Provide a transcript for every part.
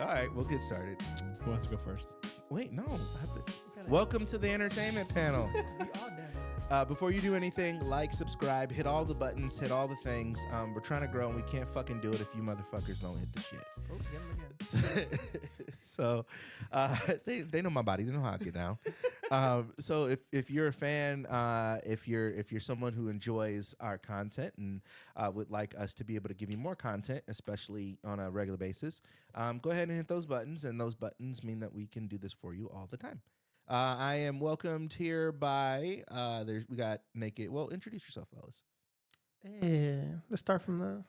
All right, we'll get started. Who wants to go first? Wait, no. I have to. Welcome to the entertainment panel. Before you do anything, like, subscribe, hit all the buttons, hit all the things. We're trying to grow, and we can't fucking do it if you motherfuckers don't hit the shit. Oh, get him again. So, they know my body. They know how I get down. So if you're a fan, if you're someone who enjoys our content and would like us to be able to give you more content, especially on a regular basis, go ahead and hit those buttons, and those buttons mean that we can do this for you all the time. I am welcomed here by we got Naked. Well, introduce yourself, fellas. Yeah, let's start from the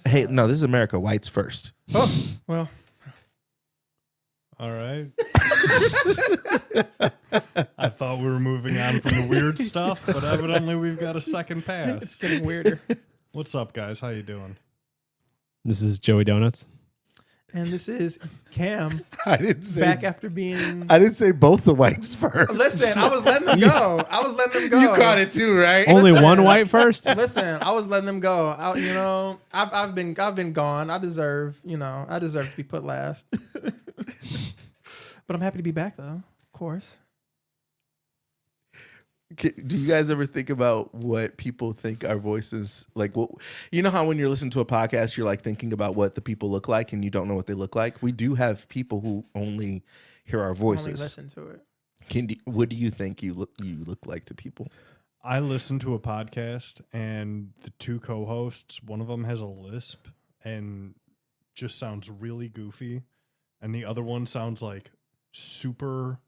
Hey, side. no, this is America. Whites first. Oh, well, All right. I thought we were moving on from the weird stuff, but evidently we've got a second it's pass. getting weirder. What's up, guys? How you doing? This is Joey Donuts. And this is Cam I didn't say. back after being. I didn't say both the whites first. Listen, I was letting them go. You caught it too, right? Only Listen. one white first? Listen, I was letting them go. I've been gone. I deserve to be put last. But I'm happy to be back, though. Of course. Do you guys ever think about what people think our voices like? What you know how when you're listening to a podcast, you're like thinking about what the people look like, and you don't know what they look like. We do have people who only hear our Only voices. listen to it. What do you think you look like to people? I listened to a podcast, and the two co-hosts, one of them has a lisp and just sounds really goofy, and the other one sounds like super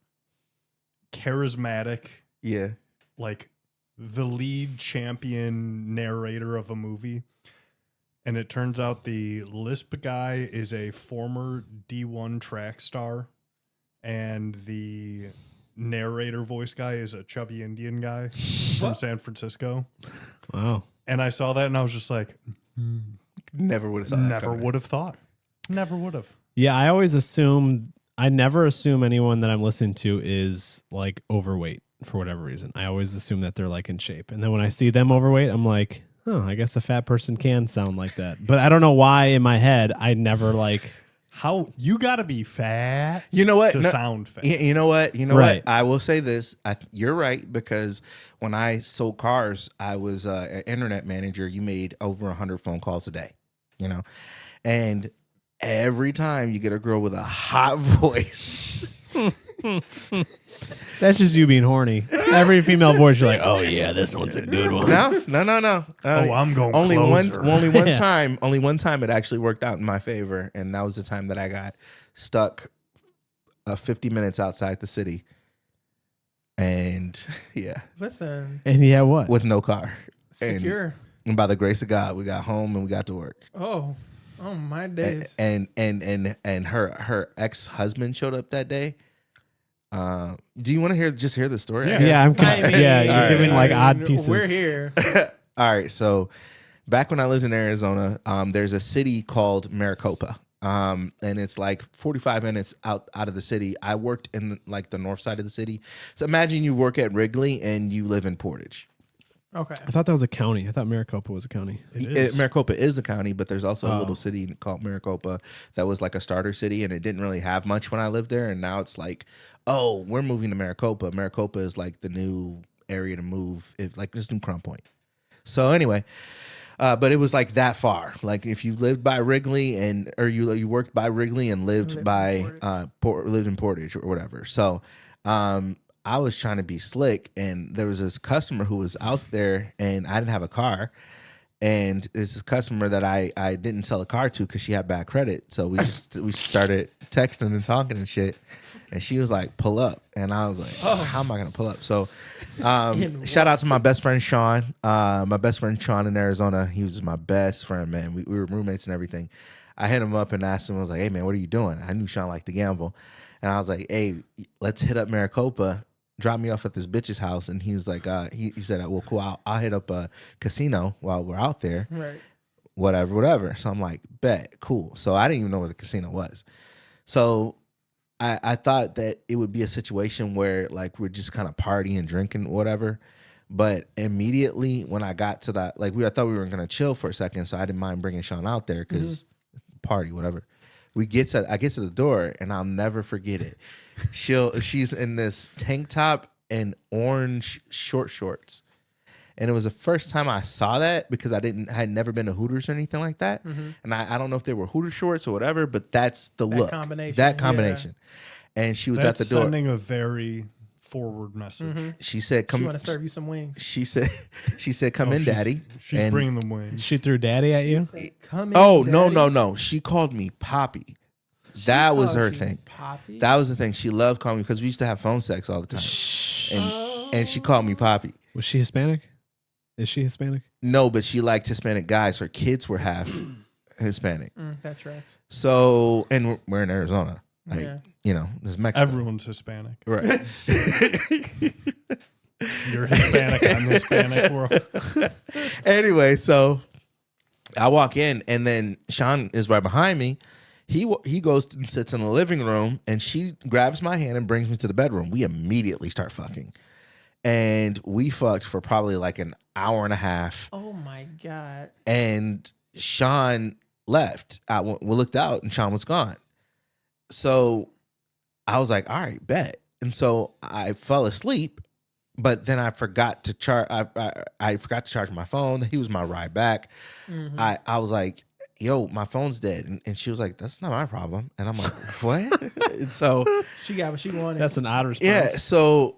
charismatic, Yeah. like the lead champion narrator of a movie. And it turns out the lisp guy is a former D1 track star, and the narrator voice guy is a chubby Indian guy from San Francisco. Wow. And I saw that and I was just like, Never would have. never would have thought. Never would have. Yeah, I never assume anyone that I'm listening to is like overweight for whatever reason. I always assume that they're like in shape. And then when I see them overweight, I'm like, oh, I guess a fat person can sound like that. But I don't know why in my head, I never like... How you got to be fat You know what? to sound fat. You know what? Right. What? I will say this. You're right, because when I sold cars, I was an internet manager. You made over 100 phone calls a day, and every time you get a girl with a hot voice, That's just you being horny. Every female voice, you're like, oh yeah, this one's a good one. no. I'm going only closer. Only one Yeah. time. Only one time it actually worked out in my favor, and that was the time that I got stuck 50 minutes outside the city, and yeah, Listen, And yeah, what? with no car. secure. And by the grace of God, we got home and we got to work. Oh my days. And her ex-husband showed up that day. Do you want to hear the story? I guess? Yeah, I mean, you're giving like odd We're pieces. here. All right, so back when I lived in Arizona, there's a city called Maricopa, and it's like 45 minutes out of the city. I worked in like the north side of the city. So imagine you work at Wrigley and you live in Portage. Okay. I thought that was a county. I thought Maricopa was a county. Maricopa is a county, but there's also a little city called Maricopa that was like a starter city, and it didn't really have much when I lived there. And now it's like, oh, we're moving to Maricopa. Maricopa is like the new area to move, like this new Crown Point. So anyway, but it was like that far. Like if you lived by Wrigley or you worked by Wrigley and lived in Portage or whatever. So I was trying to be slick, and there was this customer who was out there, and I didn't have a car. And it's a customer that I didn't sell a car to because she had bad credit. So we started texting and talking and shit. And she was like, pull up. And I was like, how am I going to pull up? So shout out to my best friend, Sean. My best friend, Sean, in Arizona. He was my best friend, man. We were roommates and everything. I hit him up and asked him, I was like, hey, man, what are you doing? I knew Sean liked to gamble. And I was like, hey, let's hit up Maricopa. Drop me off at this bitch's house. And he was like, he said, well, cool, I'll hit up a casino while we're out there. Right. Whatever. So I'm like, bet, cool. So I didn't even know where the casino was. So I thought that it would be a situation where like we're just kind of partying, drinking, whatever. But immediately when I got to that, like I thought we were going to chill for a second. So I didn't mind bringing Sean out there because party, whatever. I get to the door, and I'll never forget it. She's in this tank top and orange short shorts. And it was the first time I saw that because I had never been to Hooters or anything like that. Mm-hmm. And I don't know if they were Hooters shorts or whatever, but that's the look. That combination. Yeah. And she was at the door. Sending a very forward message. Mm-hmm. She said, "Come." She want to serve you some wings. She said, "Come in, Daddy." She's bringing them wings. She threw Daddy at you. Come in, Daddy. No. She called me Poppy. That was her thing. Poppy? That was the thing. She loved calling me because we used to have phone sex all the time. And she called me Poppy. Was she Hispanic? Is she Hispanic? No, but she liked Hispanic guys. Her kids were half Hispanic. That tracks. So, and we're in Arizona. There's Mexico. Everyone's Hispanic. Right. You're Hispanic. I'm Hispanic. Anyway, so I walk in, and then Sean is right behind me. He goes and sits in the living room, and she grabs my hand and brings me to the bedroom. We immediately start fucking. And we fucked for probably like an hour and a half. Oh, my God. And Sean left. We looked out, and Sean was gone. So I was like, all right, bet. And so I fell asleep, but then I forgot to charge. I forgot to charge my phone. He was my ride back. Mm-hmm. I was like, yo, my phone's dead. And she was like, that's not my problem. And I'm like, what? And so she got what she wanted. That's an odd response. Yeah. So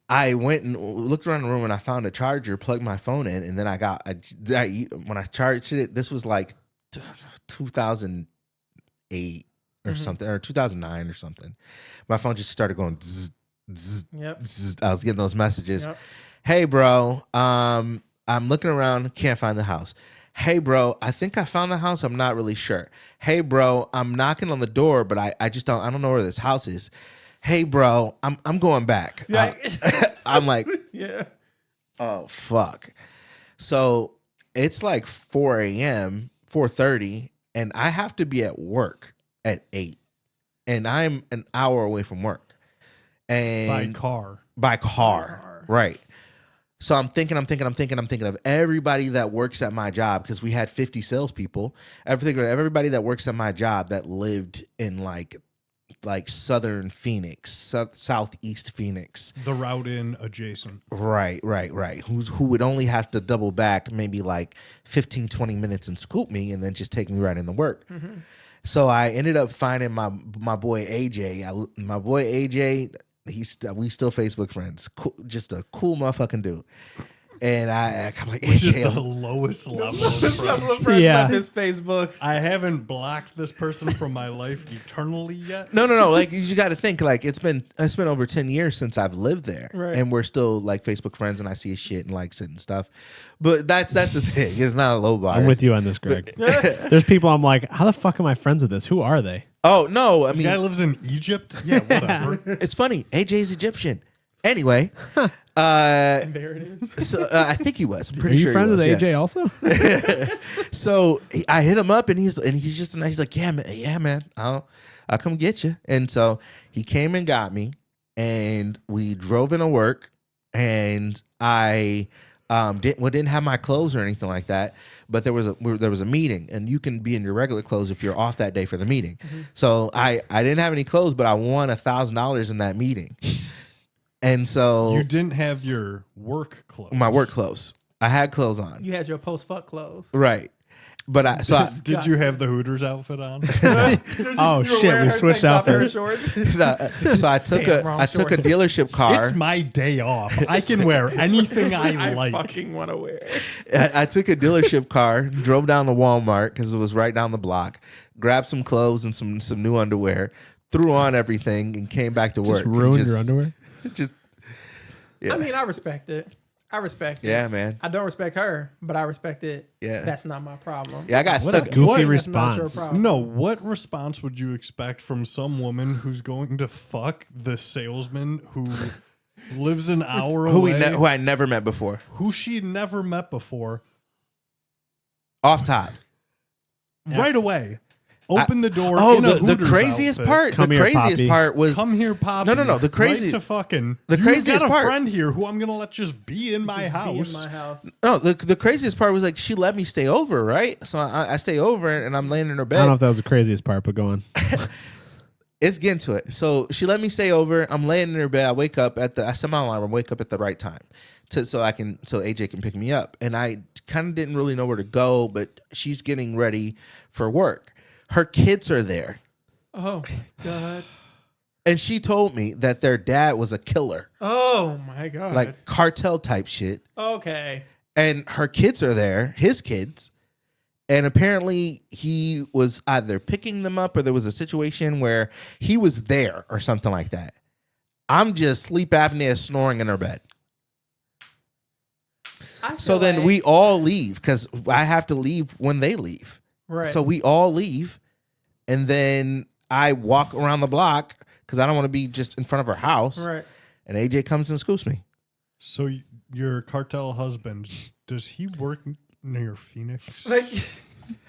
I went and looked around the room, and I found a charger, plugged my phone in, and then when I charged it, this was like 2008 or something, or 2009 or something. My phone just started going zzz, zzz, zzz. I was getting those messages. Yep. Hey, bro, I'm looking around, can't find the house. Hey, bro, I think I found the house. I'm not really sure. Hey, bro, I'm knocking on the door, but I don't know where this house is. Hey, bro, I'm going back. Yeah. I'm like, yeah. Oh, fuck. So it's like 4 a.m., 4:30, and I have to be at work at 8. And I'm an hour away from work. And By car. Right. So I'm thinking of everybody that works at my job, because we had 50 salespeople. Everybody that works at my job that lived in like southern Phoenix, southeast Phoenix. The route in adjacent. Right. Who would only have to double back maybe like 15, 20 minutes and scoop me and then just take me right into work. Mm-hmm. So I ended up finding my boy AJ. My boy AJ, we still Facebook friends. Cool, just a cool motherfucking dude. And I'm like, which is the lowest level of friendship. Yeah. His Facebook. I haven't blocked this person from my life eternally yet. No. Like, you just got to think, like, it's been over 10 years since I've lived there, right. And we're still like Facebook friends, and I see his shit and likes it and stuff. But that's the thing. It's not a low bar. I'm with you on this, Greg. There's people I'm like, how the fuck am I friends with this? Who are they? Oh no, this guy lives in Egypt. Yeah, whatever. It's funny. AJ's Egyptian. Anyway. And there it is. So I think he was. I'm pretty sure. Are you friends with AJ also? So I hit him up, and he's just nice. He's like, yeah, man, I'll come get you. And so he came and got me, and we drove into work, and I didn't have my clothes or anything like that, but there was a meeting, and you can be in your regular clothes if you're off that day for the meeting. Mm-hmm. So I didn't have any clothes, but I won $1,000 in that meeting. And so you didn't have your work clothes. My work clothes. I had clothes on. You had your post-fuck clothes. Right. But did you have the Hooters outfit on? Oh shit, we switched outfits. So I took a dealership car. It's my day off. I can wear anything I like. I fucking want to wear. I took a dealership car, drove down to Walmart because it was right down the block, grabbed some clothes and some new underwear, threw on everything, and came back to work. Ruined your underwear? Yeah. I mean, I respect it. Yeah, man. I don't respect her, but I respect it. Yeah. That's not my problem. Yeah, I got stuck. Goofy response. No, what response would you expect from some woman who's going to fuck the salesman who lives an hour away? Who I never met before. Who she'd never met before. Off top. Right away. open the door. Oh, in a the Hooters craziest outfit. part. Come the here, craziest Poppy. part was Come here, Poppy. No. The crazy, right to fucking. the craziest you got a part- friend here who I'm gonna let just be in my house. In my house. no. The craziest part was like she let me stay over, right? So I stay over and I'm laying in her I don't know bed. if that was the craziest part, but go on. It's getting to it. So she let me stay over. I'm laying in her bed. I wake up I set my alarm. I wake up at the right time so AJ can pick me up. And I kind of didn't really know where to go, but she's getting ready for work. Her kids are there. Oh my god. And she told me that their dad was a killer, Oh my god. like cartel type shit. okay. And her kids are there, his kids. And apparently he was either picking them up or there was a situation where he was there or something like that. I'm just sleep apnea snoring in her bed. So then we all leave because I have to leave when they leave. right. So we all leave. And then I walk around the block because I don't want to be just in front of her house. right. And AJ comes and scoops me. So your cartel husband, does he work near Phoenix? Like,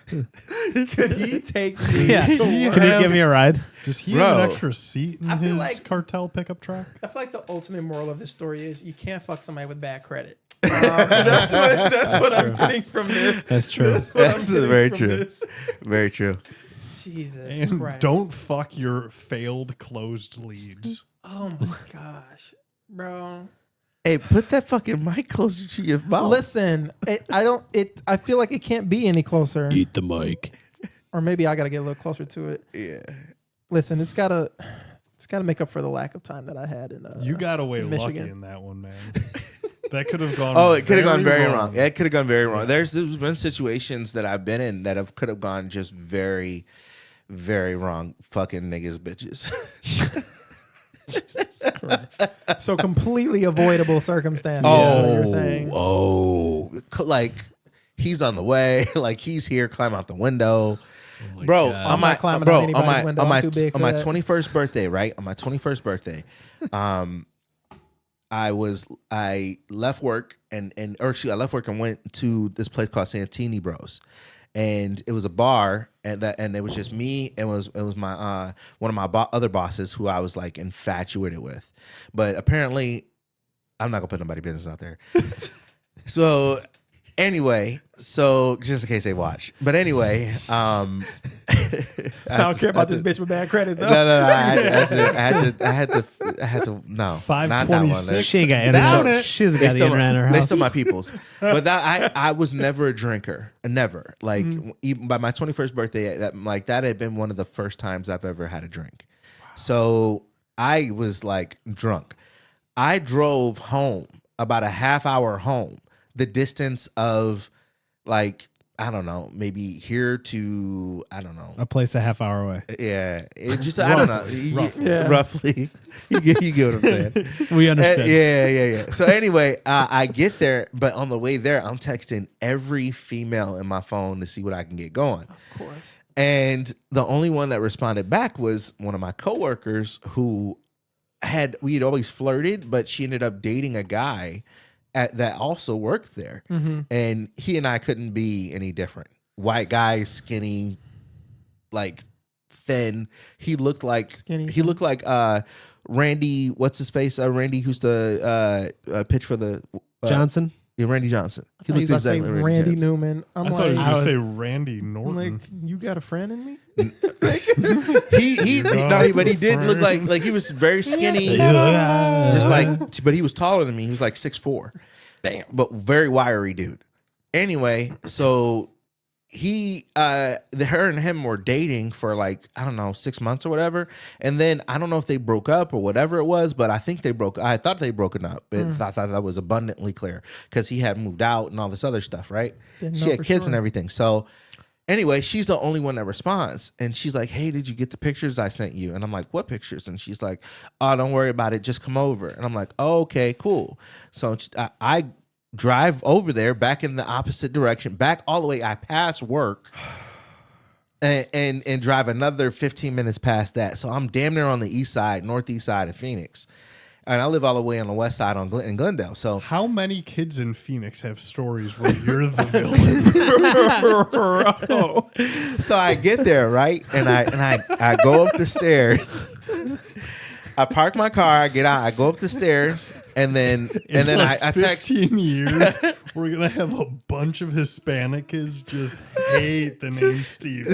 could he take me? Yeah. to Can you work? give me a ride? Does he Bro. have an extra seat in I feel his like- cartel pickup truck? I feel like the ultimate moral of this story is you can't fuck somebody with bad credit. That's what I'm getting from this. That's true. That's what I'm That's getting very from true. this. Very true. Jesus And Christ. don't fuck your failed closed leads. Oh my gosh, bro. Hey, put that fucking mic closer to your mouth. Listen, I feel like it can't be any closer. Eat the mic. Or maybe I got to get a little closer to it. Yeah. Listen, it's got to make up for the lack of time that I had in. You got away lucky Michigan. in that one, man. That could have gone. Oh, it could have gone very wrong. Yeah, it could have gone very wrong. There's been situations that I've been in that could have gone just very, very wrong. Fucking niggas, bitches. So completely avoidable circumstances. is what you're saying. Like he's on the way. Like he's here. Climb out the window. Bro, God. on I'm my not climbing bro, out anybody's window. on my I'm too big on for my that. 21st birthday, right? On my 21st birthday, I left work I left work and went to this place called Santini Bros, and it was a bar, and it was just me. It was my one of my other bosses who I was like infatuated with, but apparently, I'm not gonna put nobody's business out there. So anyway, just in case they watch, but anyway, I don't care about this bitch with bad credit though. No, I had to. No, not that one. 526. She ain't got Down internet. it. She's got They the still, internet in her they house. still my peoples. But I was never a drinker. Never. Like even by my 21st birthday, that had been one of the first times I've ever had a drink. So I was like drunk. I drove home about a half hour home, the distance of like, I don't know, maybe here to, I don't know. A place a half hour away. Yeah. It just, I don't know. Yeah. Roughly. You get what I'm saying. We understood. Yeah. So anyway, I get there, but on the way there, I'm texting every female in my phone to see what I can get going. Of course. And the only one that responded back was one of my coworkers who we had always flirted, but she ended up dating a guy that also worked there. And he and I couldn't be any different. White guy, skinny, like thin. He looked like Skinny. He looked like Randy. What's his face? Randy, who's the pitch for the Johnson? Yeah, Randy Johnson. He He's looked about to say exactly like Randy Johnson. Newman. I'm I thought you like, were going to say Randy Norton. I'm like, you got a friend in me? But he did look like he was very skinny, just like, but he was taller than me. He was like 6'4". Damn, but very wiry dude. Anyway, so her and him were dating for like, I don't know, 6 months or whatever. And then I don't know if they broke up or whatever it was, but I think I thought they broken up. I thought that was abundantly clear because he had moved out and all this other stuff, right? Didn't She know had for kids sure. and everything. So anyway, she's the only one that responds. And she's like, hey, did you get the pictures I sent you? And I'm like, what pictures? And she's like, oh, don't worry about it. Just come over. And I'm like, oh, okay, cool. So I drive over there back in the opposite direction, back all the way. I pass work and drive another 15 minutes past that. So I'm damn near on the northeast side of Phoenix. And I live all the way on the west side in Glendale. So How many kids in Phoenix have stories where you're the villain? so I get there, right? And I go up the stairs. I park my car, I get out, I go up the stairs, and then like I text 15 years, we're gonna have a bunch of Hispanic kids just hate the name Steve.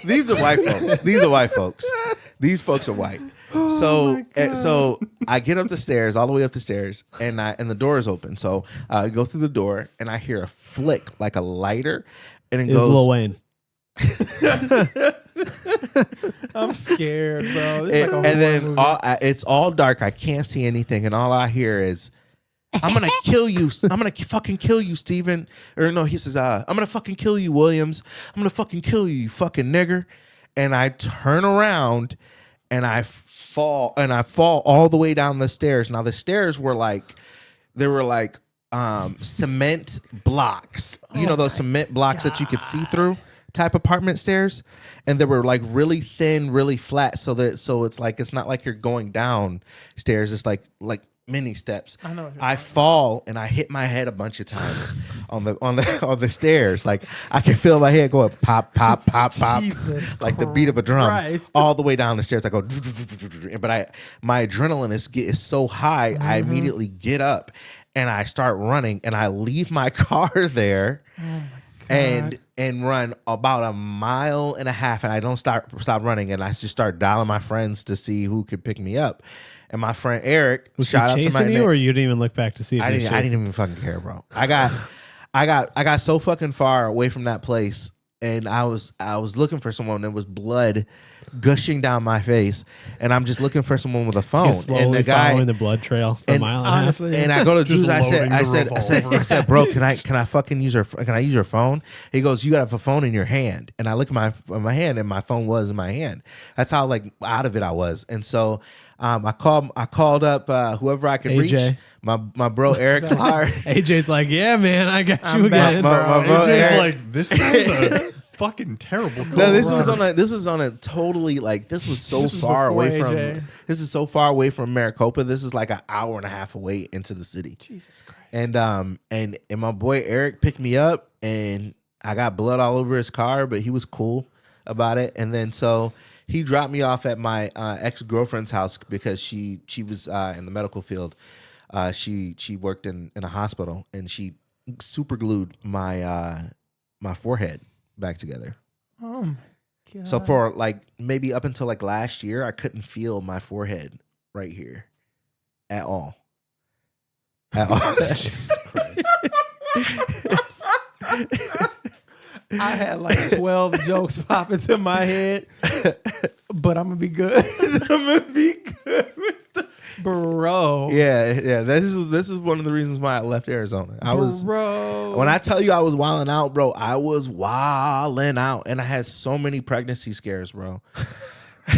These are white folks. These are white folks. These folks are white. So I get up the stairs, all the way up the stairs, and the door is open. So I go through the door, and I hear a flick like a lighter, and it It's goes. Lil Wayne. I'm scared, bro. This is like a And horror then movie. it's all dark. I can't see anything, and all I hear is, "I'm gonna kill you. I'm gonna fucking kill you, Steven." Or no, he says, "I'm gonna fucking kill you, Williams. I'm gonna fucking kill you, you fucking nigger." And I turn around, and I fall all the way down the stairs. Now the stairs were like, cement blocks. You know those cement blocks that you could see through type apartment stairs, and they were like really thin, really flat, so it's like it's not like you're going down stairs. It's like mini steps. I know what you're I fall and I hit my head a bunch of times on the stairs. Like I can feel my head going pop, pop, pop, pop, Jesus like the beat of a drum Christ. all the way down the stairs. I go, but my adrenaline is so high. I immediately get up and I start running, and I leave my car there. And run about 1.5 miles, and I don't stop running, and I just start dialing my friends to see who could pick me up. And my friend Eric, Was he shout out to chasing my you, or you didn't even look back to see if I he was didn't chasing? even fucking care, bro. I got so fucking far away from that place, and I was looking for someone. There was blood gushing down my face, and I'm just looking for someone with a phone. He's slowly And the guy, following the blood trail for a and mile and a half. Honestly, and I go to Just Juice. I loading the said, bro, can I fucking use can I use your phone? He goes, you got a phone in your hand, and I look at my hand, and my phone was in my hand. That's how like out of it I was, and so. I called up whoever I could AJ. reach. My bro Eric Clark. AJ's like, yeah, man, I got I'm you back, again. bro. My bro AJ's Eric. like, this guy's a fucking terrible No, this co-runner. was on a totally like this was so This was far before away AJ. from this is so far away from Maricopa. This is like 1.5 hours away into the city. Jesus Christ. And my boy Eric picked me up, and I got blood all over his car, but he was cool about it. And then so he dropped me off at my ex-girlfriend's house because she was in the medical field. She worked in a hospital, and she super glued my my forehead back together. Oh my God. So for like maybe up until like last year, I couldn't feel my forehead right here at all. At all. I had like 12 jokes pop into my head, but I'm gonna be good. I'm gonna be good with the bro. Yeah. This is one of the reasons why I left Arizona. Bro. When I tell you I was wilding out, bro, I was wilding out, and I had so many pregnancy scares, bro.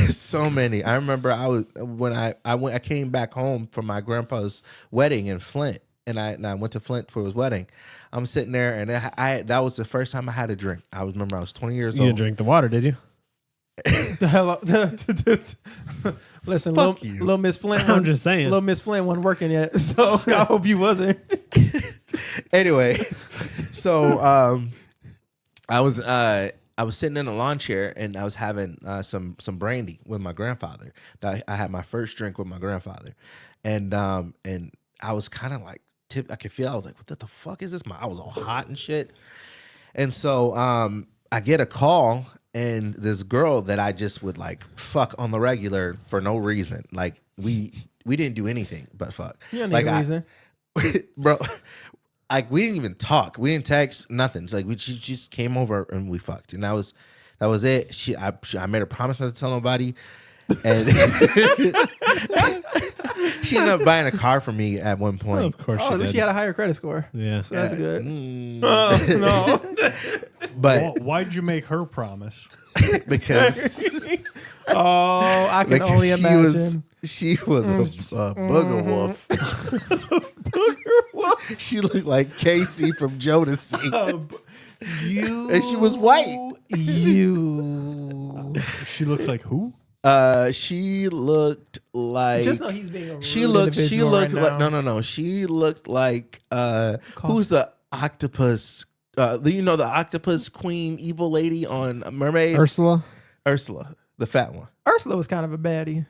So many. I remember I came back home from my grandpa's wedding in Flint, and I went to Flint for his wedding. I'm sitting there, and that was the first time I had a drink. I remember I was 20 years You old. didn't drink the water, did you? The hell. Listen, Fuck little, you. little Miss Flint. I'm just saying. Little Miss Flint wasn't working yet, so I hope you wasn't. Anyway, so I was sitting in a lawn chair, and I was having some brandy with my grandfather. I had my first drink with my grandfather, and I was kind of like I could feel. I was like, what the fuck is this? I was all hot and shit. And so I get a call, and this girl that I just would like fuck on the regular for no reason. Like we didn't do anything but fuck. You don't need like a reason. bro. Like we didn't even talk. We didn't text. Nothing. It's like she just came over and we fucked, and that was it. I made a promise not to tell nobody, and she ended up buying a car for me at one Well, point. of course Oh, at she least did. she had a higher credit score. Yeah. So that's good. Mm, No. but Well, why'd you make her promise? because Oh, I can only imagine. she was a booger wolf. She looked like Casey from Jodeci. You And she was white. You. She looks like who? She looked like Just know he's being a rude she looked right like now. no. She looked like who's the octopus? You know the octopus queen, evil lady on Mermaid. Ursula. The fat one, Ursula was kind of a baddie.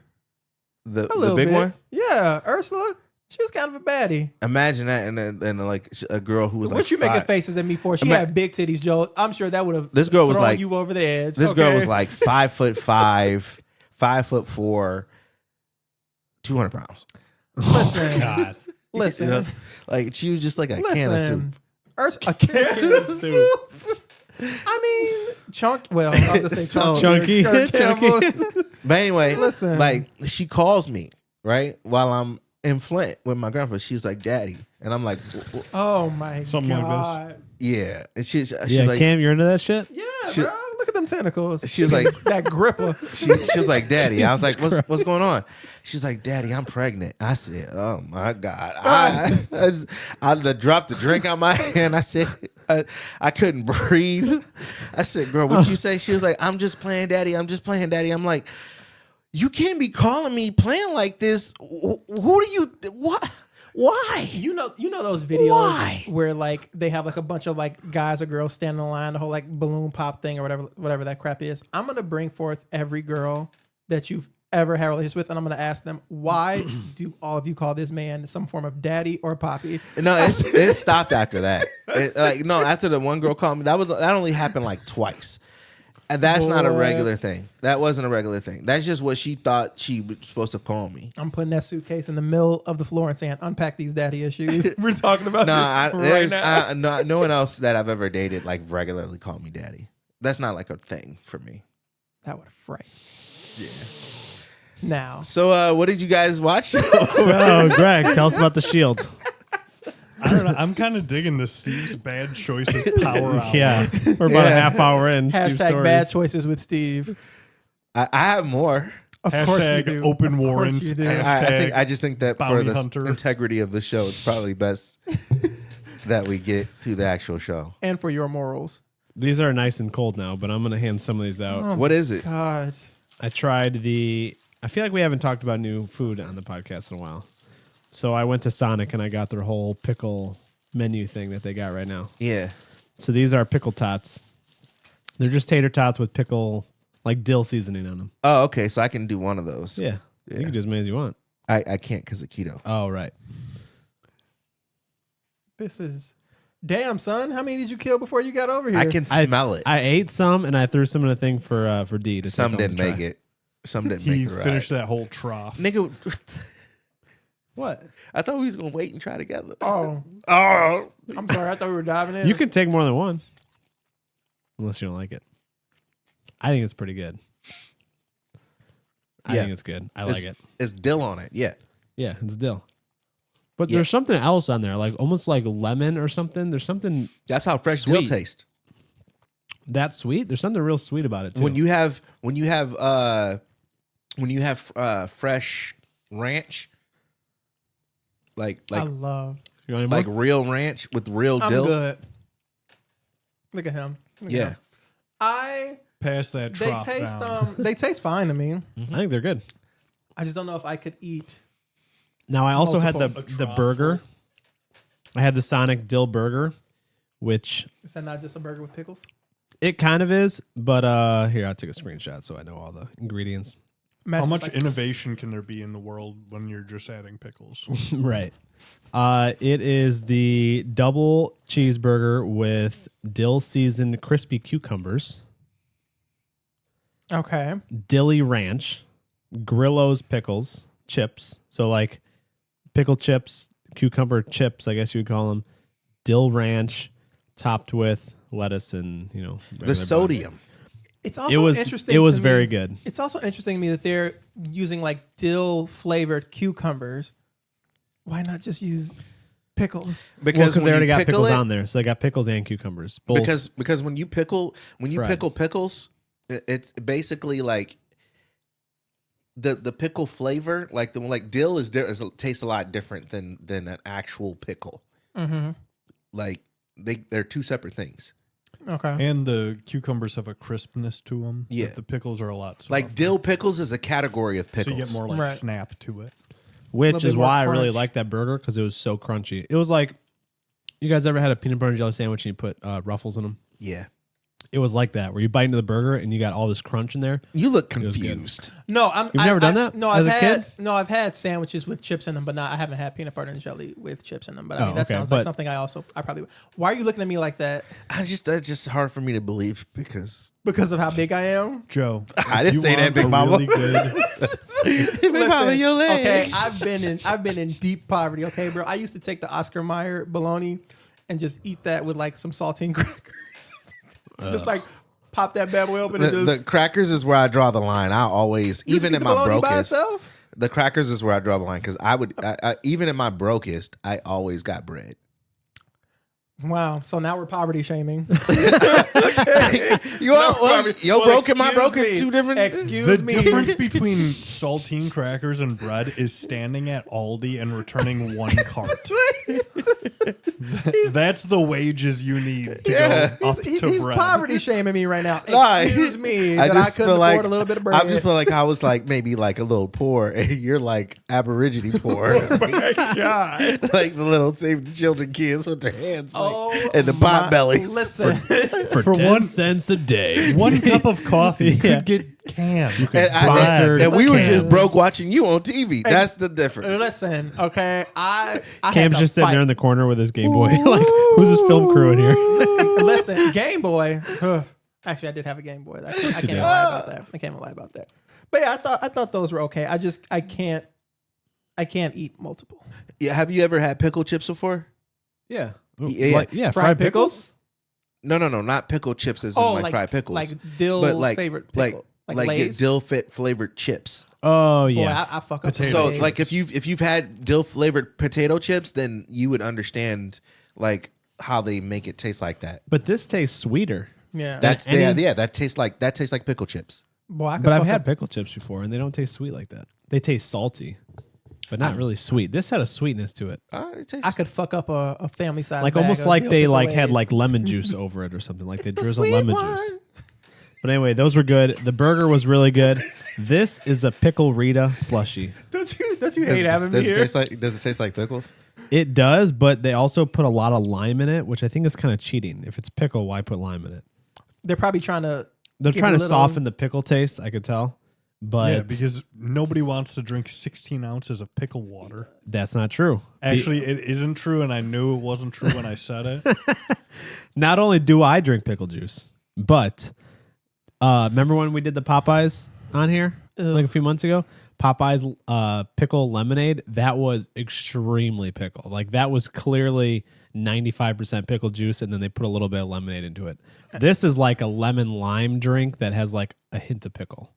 the A little big bit. one. Yeah, Ursula. She was kind of a baddie. Imagine that, and like a girl who was What like you making five- faces at me for? She Ima- had big titties, Joe. I'm sure that would have This girl was thrown like- you over the edge. This girl okay? was like 5'5", 5'4", 200 pounds. Listen, God. listen, You know? Like she was just like a can of soup. A can of soup. I mean, well, I was gonna say So- chunky. Chunky. Campbell's. But anyway, Listen. like she calls me right while I'm in Flint with my grandpa. She's like, "Daddy," and I'm like, Oh my Something like this. god! "Yeah," and she's Yeah, like, Cam, you're into that shit? Yeah, She- bro. Look at them tentacles. She was like- that gripper. she was like, "Daddy," I was like, Jesus "What's going on?" She's like, "Daddy, I'm pregnant." I said, "Oh my god!" I dropped the drink out my hand. I said, I couldn't breathe. I said, "Girl, what'd you say?" She was like, "I'm just playing, Daddy. I'm just playing, Daddy." I'm like, "You can't be calling me playing like this. Who do you? What? Why?" You know those videos Why? where like they have like a bunch of like guys or girls standing in line, the whole like balloon pop thing or whatever that crap is. I'm gonna bring forth every girl that you've ever had relations with, and I'm gonna ask them, why do all of you call this man some form of daddy or poppy? No, it stopped after that. After the one girl called me, that only happened like twice. And that's not a Boy. regular thing. That wasn't a regular thing. That's just what she thought she was supposed to call me. I'm putting that suitcase in the middle of the floor and saying, unpack these daddy issues. We're talking about No, this right now. no one else that I've ever dated like regularly called me daddy. That's not like a thing for me. That would frighten. Yeah. Now, So, what did you guys watch? So, Greg, tell us about The Shield. I don't know. I'm kind of digging the Steve's bad choices power hour. Yeah, we're about a half hour in. Steve hashtag stories. bad choices with Steve. I have more. Of course you Hashtag do. open Of course warrants. you do. I just think that for bounty the hunter. integrity of the show, it's probably best that we get to the actual show. And for your morals. These are nice and cold now, but I'm gonna hand some of these out. What is it? God. I tried I feel like we haven't talked about new food on the podcast in a while. So I went to Sonic and I got their whole pickle menu thing that they got right now. Yeah. So these are pickle tots. They're just tater tots with pickle, like dill seasoning on them. Oh, okay. So I can do one of those. Yeah. You can do as many as you want. I can't because of keto. Oh, right. This is damn, son. How many did you kill before you got over here? I can smell it. I ate some and I threw some in a thing for D. To Some take home didn't to try. make it. Some didn't He make the finished ride. that whole trough. Nigga, What? I thought we was gonna wait and try together. Oh, Oh, I'm sorry. I thought we were diving in. You can take more than one. Unless you don't like it. I think it's pretty good. I Yeah. think it's good. I like it. it's dill on it. Yeah. Yeah, it's dill. But Yeah. there's something else on there, like almost like lemon or something. There's something That's how fresh dill Sweet. tastes. that sweet. There's something real sweet about it too. When you have fresh ranch, like I love. You want any more? like real ranch with real I'm dill. good. Look at him. Look at Yeah. him. Pass that They trough taste down. they taste fine to me. I think they're good. I just don't know if I could eat. Now I also had Multiple. the burger. I had the Sonic dill burger, which Is that not just a burger with pickles? it kind of is, but here I took a screenshot so I know all the ingredients. How Imagine much like- innovation can there be in the world when you're just adding pickles? Right. It is the double cheeseburger with dill seasoned crispy cucumbers, Okay. dilly ranch, Grillo's pickles, chips. So like pickle chips, cucumber chips, I guess you would call them, dill ranch, topped with lettuce and The regular sodium. It's bun. also interesting. It was to very me- good. It's also interesting to me that they're using like dill flavored cucumbers. Why not just use pickles? Because when they already you got pickle pickles it- on there, so they got pickles and cucumbers. Both. Because when you pickle Fried. pickles, it's basically like the pickle flavor, like dill tastes a lot different than an actual pickle. Mm-hmm. Like they're two separate things. Okay. And the cucumbers have a crispness to them. Yeah. The pickles are a lot softer. Like dill pickles is a category of So pickles. you get more like Right. snap to it. Which Little is bit more why I really crunch. like that burger because it was so crunchy. It was like, you guys ever had a peanut butter and jelly sandwich and you put ruffles in them? Yeah. It was like that, where you bite into the burger and you got all this crunch in there. You look was good. confused. No, You've never done that No, as I've a had kid? no, I've had sandwiches with chips in them, but I haven't had peanut butter and jelly with chips in them. But I Oh, mean, that okay, sounds like but- something I probably. Why are you looking at me like that? That's just hard for me to believe because Because of how big I am? Joe, I if didn't you say that, want Big a Mama. Really good, Listen, okay, I've been in deep poverty. Okay, bro, I used to take the Oscar Mayer bologna and just eat that with like some saltine crackers. Just like pop that bad boy open and just. the crackers is where I draw the line. I always, You even just eat in the my bologna by brokest, itself? the crackers is where I draw the line because even in my brokest, I always got bread. Wow. So now we're poverty shaming. Yo, broke and my broken, Excuse me. two different. Excuse the me. difference between saltine crackers and bread is standing at Aldi and returning one cart. That's the wages you need to go up He's to bread. poverty shaming me right now. Nah, Excuse me that I couldn't afford a little bit of bread. I just feel like I was like maybe like a little poor, and you're like Aborigine poor. God. Like the little Save the Children kids with their hands like, Oh, and the pot my- bellies. Listen, For, For 10 one- cents a day. One cup of coffee Yeah. could get canned. And, Sponsored and we were Cam. just broke watching you on TV. That's the difference. listen. Okay, I had Cam's to just sitting fight. there in the corner with his Game Boy. Like, who's this film crew in here? Listen, Game Boy. Actually, I did have a Game Boy. I can't even lie about that. I can't even lie about that. But yeah, I thought those were okay. I can't eat multiple. Yeah, have you ever had pickle chips before? Yeah. Yeah. Fried pickles? No, not pickle chips as in like fried pickles. like dill but like flavored pickle, like get Lay's. dill flavored chips. Oh, Boy, yeah. I fuck up. Potato So Lay's. like if you've had dill flavored potato chips, then you would understand like how they make it taste like that. But this tastes sweeter. yeah, That's any- that tastes like pickle chips. boy, I could But I've fuck had up- pickle chips before, and they don't taste sweet like that. They taste salty, but not really sweet. This had a sweetness to it. It tastes I could fuck up a family size. Like bag almost of like dill they pickle like had Lay's. like lemon juice over it or something. Like they the drizzle sweet lemon one. juice. But anyway, those were good. The burger was really good. This is a pickle Rita slushy. Don't you hate having me does here? does it taste like pickles? It does, but they also put a lot of lime in it, which I think is kind of cheating. If it's pickle, why put lime in it? They're probably trying to. They're give trying a to little- soften the pickle taste, I could tell. But Yeah, because nobody wants to drink 16 ounces of pickle water. that's not true. Actually, it isn't true, and I knew it wasn't true when I said it. Not only do I drink pickle juice, but remember when we did the Popeyes on here like a few months ago? Popeyes pickle lemonade, that was extremely pickle. Like that was clearly 95% pickle juice, and then they put a little bit of lemonade into it. This is like a lemon lime drink that has like a hint of pickle,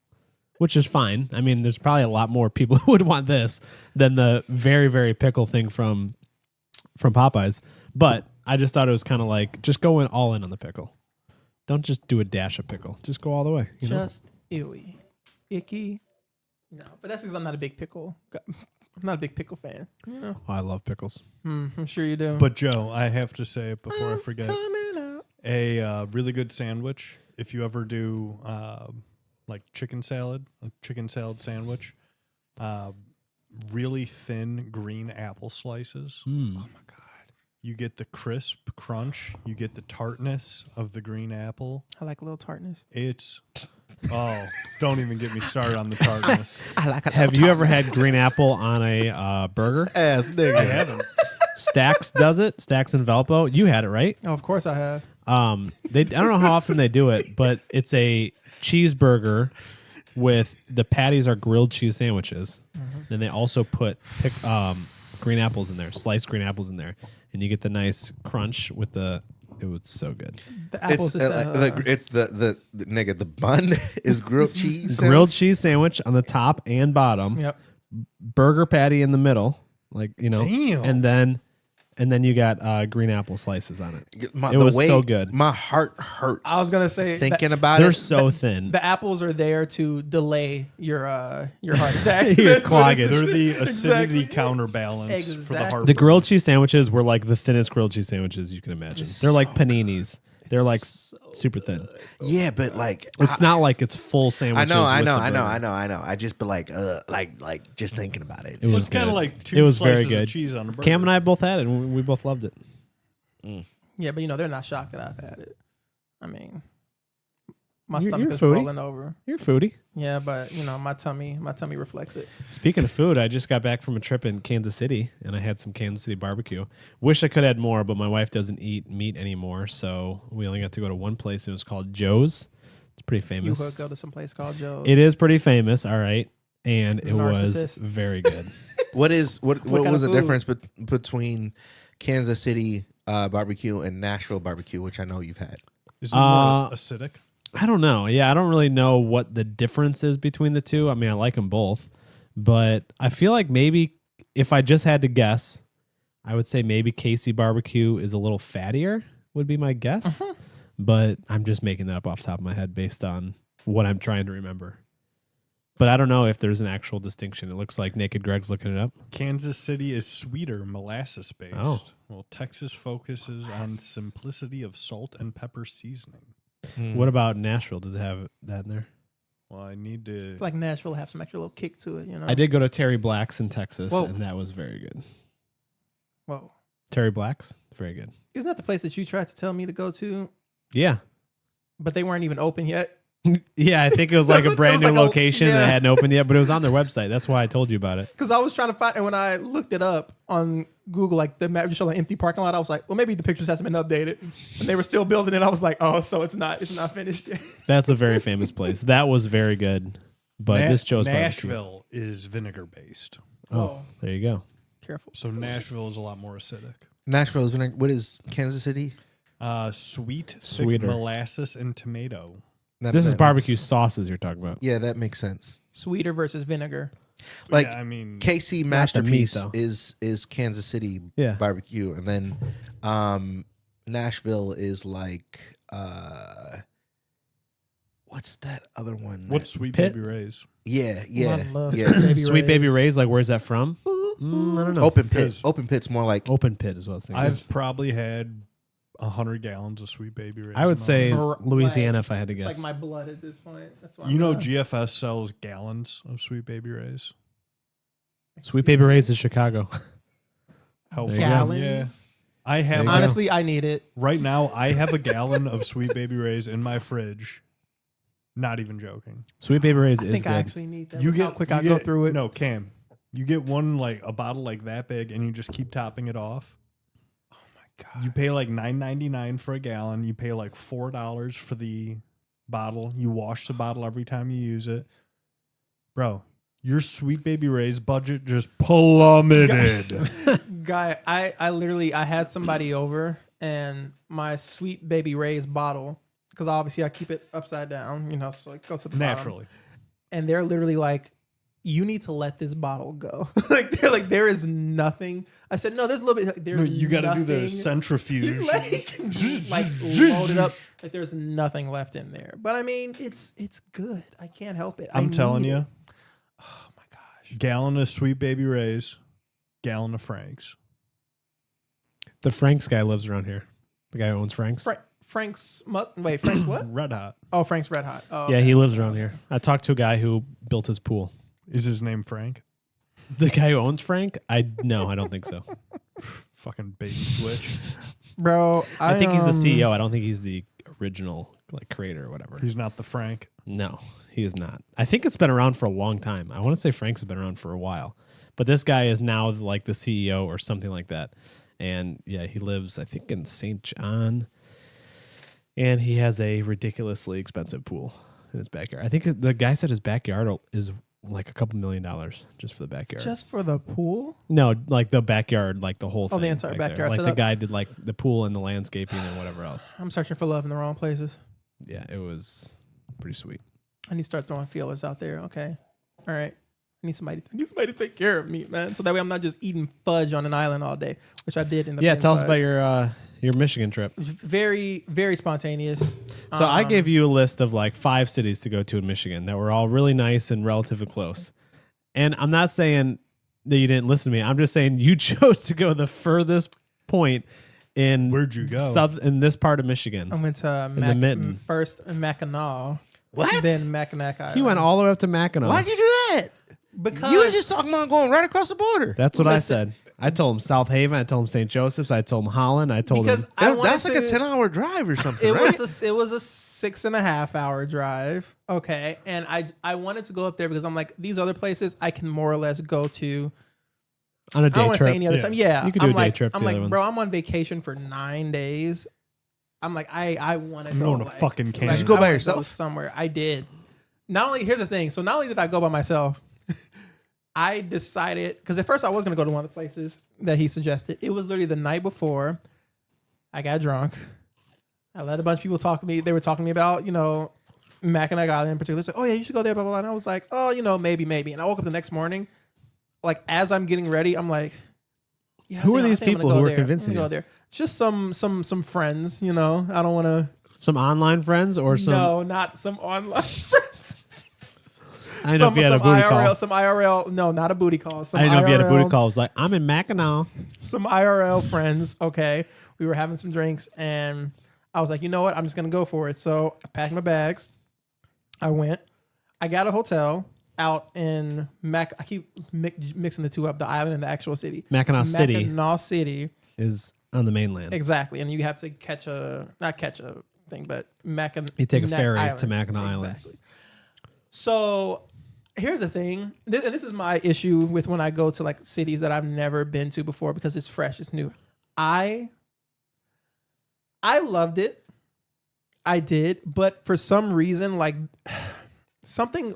which is fine. I mean, there's probably a lot more people who would want this than the very, very pickle thing from Popeyes. But I just thought it was kind of like, just go in all in on the pickle. Don't just do a dash of pickle. Just go all the way. You know? Just ewy, icky. No, but that's because I'm not a big pickle. I'm not a big pickle fan. You know, Oh, I love pickles. I'm sure you do. But Joe, I have to say it before I forget. Coming out. A really good sandwich. If you ever do like chicken salad, a chicken salad sandwich, really thin green apple slices. Mm. Oh my god! You get the crisp crunch. You get the tartness of the green apple. I like a little tartness. It's don't even get me started on the tartness. I like a Have you ever had green apple on a burger? Ass nigga. I haven't. Stax does it. Stax and Velpo. You had it, right? Oh, of course I have. I don't know how often they do it, but it's a cheeseburger with the patties are grilled cheese sandwiches. Then they also put green apples in there, sliced green apples in there, and you get the nice crunch with the. It was so good. The apples It's is it's the nigga. The bun is grilled cheese. Grilled cheese sandwich on the top and bottom. Yep. Burger patty in the middle, like Damn. and then you got green apple slices on it. It was so good. My heart hurts. I was gonna say thinking about They're it. so thin. the apples are there to delay your heart attack. Your cloggage. They're the acidity Exactly. counterbalance for the Exactly. heart. The grilled cheese sandwiches were like the thinnest grilled cheese sandwiches you can imagine. They're like paninis. They're like super thin. Yeah, but like It's not like it's full sandwiches. I with know. the burger. I just be like just thinking about it. It was It's kind of good. like two It was very slices good. of cheese on a burger. Cam and I both had it, and we both loved it. Yeah, but they're not shocked that I've had it. I mean, my You're stomach is foodie. rolling over. You're a foodie. Yeah, but my tummy reflects it. Speaking of food, I just got back from a trip in Kansas City, and I had some Kansas City barbecue. Wish I could have had more, but my wife doesn't eat meat anymore, so we only got to go to one place. It was called Joe's. It's pretty You famous. would go to some place called Joe's. It is pretty famous, all right, and it was Narcissist. very good. What kind was the of food? difference between Kansas City barbecue and Nashville barbecue, which I know you've had? Is it more acidic? I don't know. Yeah, I don't really know what the difference is between the two. I mean, I like them both, but I feel like maybe if I just had to guess, I would say maybe KC barbecue is a little fattier, would be my guess. But I'm just making that up off the top of my head based on what I'm trying to remember. But I don't know if there's an actual distinction. It looks like Naked Greg's looking it up. Kansas City is sweeter, molasses based. Oh. Well, Texas focuses on simplicity of salt and pepper seasoning. What about Nashville? Does it have that in there? Well, I need to. I feel like Nashville have some extra little kick to it. I did go to Terry Black's in Texas, Whoa. and that was very good. Whoa, Terry Black's, very good. isn't that the place that you tried to tell me to go to, Yeah. but they weren't even open yet? Yeah, I think it was like a brand new like a- location yeah. that hadn't opened yet, but it was on their website. That's why I told you about it. Because I was trying to find, and when I looked it up on Google, like the map just showed an empty parking lot. I was like, well, maybe the pictures hasn't been updated, and they were still building it. I was like, oh, so it's not finished yet. That's a very famous place. That was very good. But this Joe's barbecue. Nashville is vinegar based. Oh, there you go. Careful. So Nashville is a lot more acidic. Nashville is what is Kansas City? Sweet, thick Sweeter. molasses and tomato. This is barbecue sauces you're talking about. Yeah, that makes sense. Sweeter versus vinegar. Like Yeah, I mean, KC Not the meat, Masterpiece though. is Kansas City Yeah. barbecue, and then Nashville is like what's that other one? what's Sweet Pit? Baby Ray's? yeah, I love yeah. Sweet Baby Sweet Baby Ray's. Ray's, like where's that from? I don't know. Open pit. Because- Open pit's more like Open pit is what I was thinking. I've probably had 100 gallons of Sweet Baby Ray's. I would in my say life. Louisiana if I had to It's guess. like my blood at this point. That's why You know, GFS sells gallons of Sweet Baby Ray's. Sweet Baby Ray's is Chicago. How There you fun. gallons. Yeah. I have There you go. Honestly, I need it. right now. I have a gallon of Sweet Baby Ray's in my fridge. Not even joking. Sweet Baby Ray's I is think good. I actually need that. You Look get how quick you I go get- through it. No, Cam, you get one like a bottle like that big, and you just keep topping it off. Oh my god. You pay like $9.99 for a gallon. You pay like $4 for the bottle. You wash the bottle every time you use it, bro. Your Sweet Baby Ray's budget just plummeted. Guy, I had somebody over and my Sweet Baby Ray's bottle, because obviously I keep it upside down, so it goes to the bottom. Naturally. And they're literally like, you need to let this bottle go. They're like, there is nothing. I said, no, there's a little bit. There's No, you got to do the nothing." centrifuge. like load it up. Like there's nothing left in there. But I mean, it's good. I can't help it. I'm I telling need you, it. Oh my gosh. gallon of Sweet Baby Ray's, gallon of Frank's. The Frank's guy lives around here. The guy who owns Frank's. Frank's what? Red Hot. Oh, Frank's Red Hot. Oh, Yeah, okay. he lives around here. I talked to a guy who built his pool. Is his name Frank? The guy who owns Frank? I don't think so. Fucking bait and switch. Bro, I think he's the CEO. I don't think he's the original creator or whatever. He's not the Frank. No, he is not. I think it's been around for a long time. I want to say Frank's has been around for a while, but this guy is now like the CEO or something like that. And yeah, he lives, I think, in St. John, and he has a ridiculously expensive pool in his backyard. I think the guy said his backyard is like a couple $1 million just for the backyard. just for the pool. No, like the backyard, like the whole thing. Oh, the entire back there. backyard Like set the up. guy did like the pool and the landscaping and whatever else. I'm searching for love in the wrong places. Yeah, it was pretty sweet. I need to start throwing feelers out there. Okay, all right. I need somebody to take care of me, man. So that way I'm not just eating fudge on an island all day, which I did in the Yeah, tell us about your Michigan trip. very, very spontaneous. So I gave you a list of like 5 cities to go to in Michigan that were all really nice and relatively close. And I'm not saying that you didn't listen to me. I'm just saying you chose to go the furthest point in Where'd you go? in this part of Michigan. I went to the Mitten. first Mackinac. What? Then Mackinac Island. He went all the way up to Mackinac. Why'd you do that? because You was just talking about going right across the border. That's what I Listen. said. I told him South Haven. I told him St. Joseph's. I told him Holland. I told because him I wanted That's like a to- 10-hour drive or something, It right? was a 6.5 hour drive. Okay, and I wanted to go up there because I'm like, these other places I can more or less go to. on a I day don't want to trip. say any other Yeah. time. Yeah, You could do I'm a day like, trip to I'm the like, other bro, ones. I'm on vacation for 9 days. I'm like, I want to I'm go going to like- fucking like, Canada. Did you go I by wanna yourself? somewhere. I did. Not only here's the thing. So not only did I go by myself, I decided because at first I was gonna go to one of the places that he suggested. It was literally the night before. I got drunk. I let a bunch of people talk to me. They were talking to me about, Mackinac Island in particular. It's like, oh yeah, you should go there, blah, blah, blah. And I was like, oh, maybe. And I woke up the next morning, like as I'm getting ready, I'm like, yeah, Who I are think these I'm gonna people go who are there. convincing I'm gonna you? go there. Just some friends, I don't want to. Some online friends or some. No, not some online friends. I know if you had a booty IRL, call. Some IRL. No, not a booty call. Some I didn't know if you had a booty IRL call. It was like, I'm in Mackinac. Some IRL friends. Okay, we were having some drinks, and I was like, you know what? I'm just gonna go for it. So I packed my bags. I went. I got a hotel out in Mac. I keep mixing the two up: the island and the actual city. Mackinac City Mackinac City. is on the mainland. Exactly, and you have to not catch a thing, but Mackinac. You take a ferry Island. to Mackinac Island. Exactly. So here's the thing, and this is my issue with when I go to like cities that I've never been to before because it's fresh, it's new. I loved it. I did, but for some reason, like something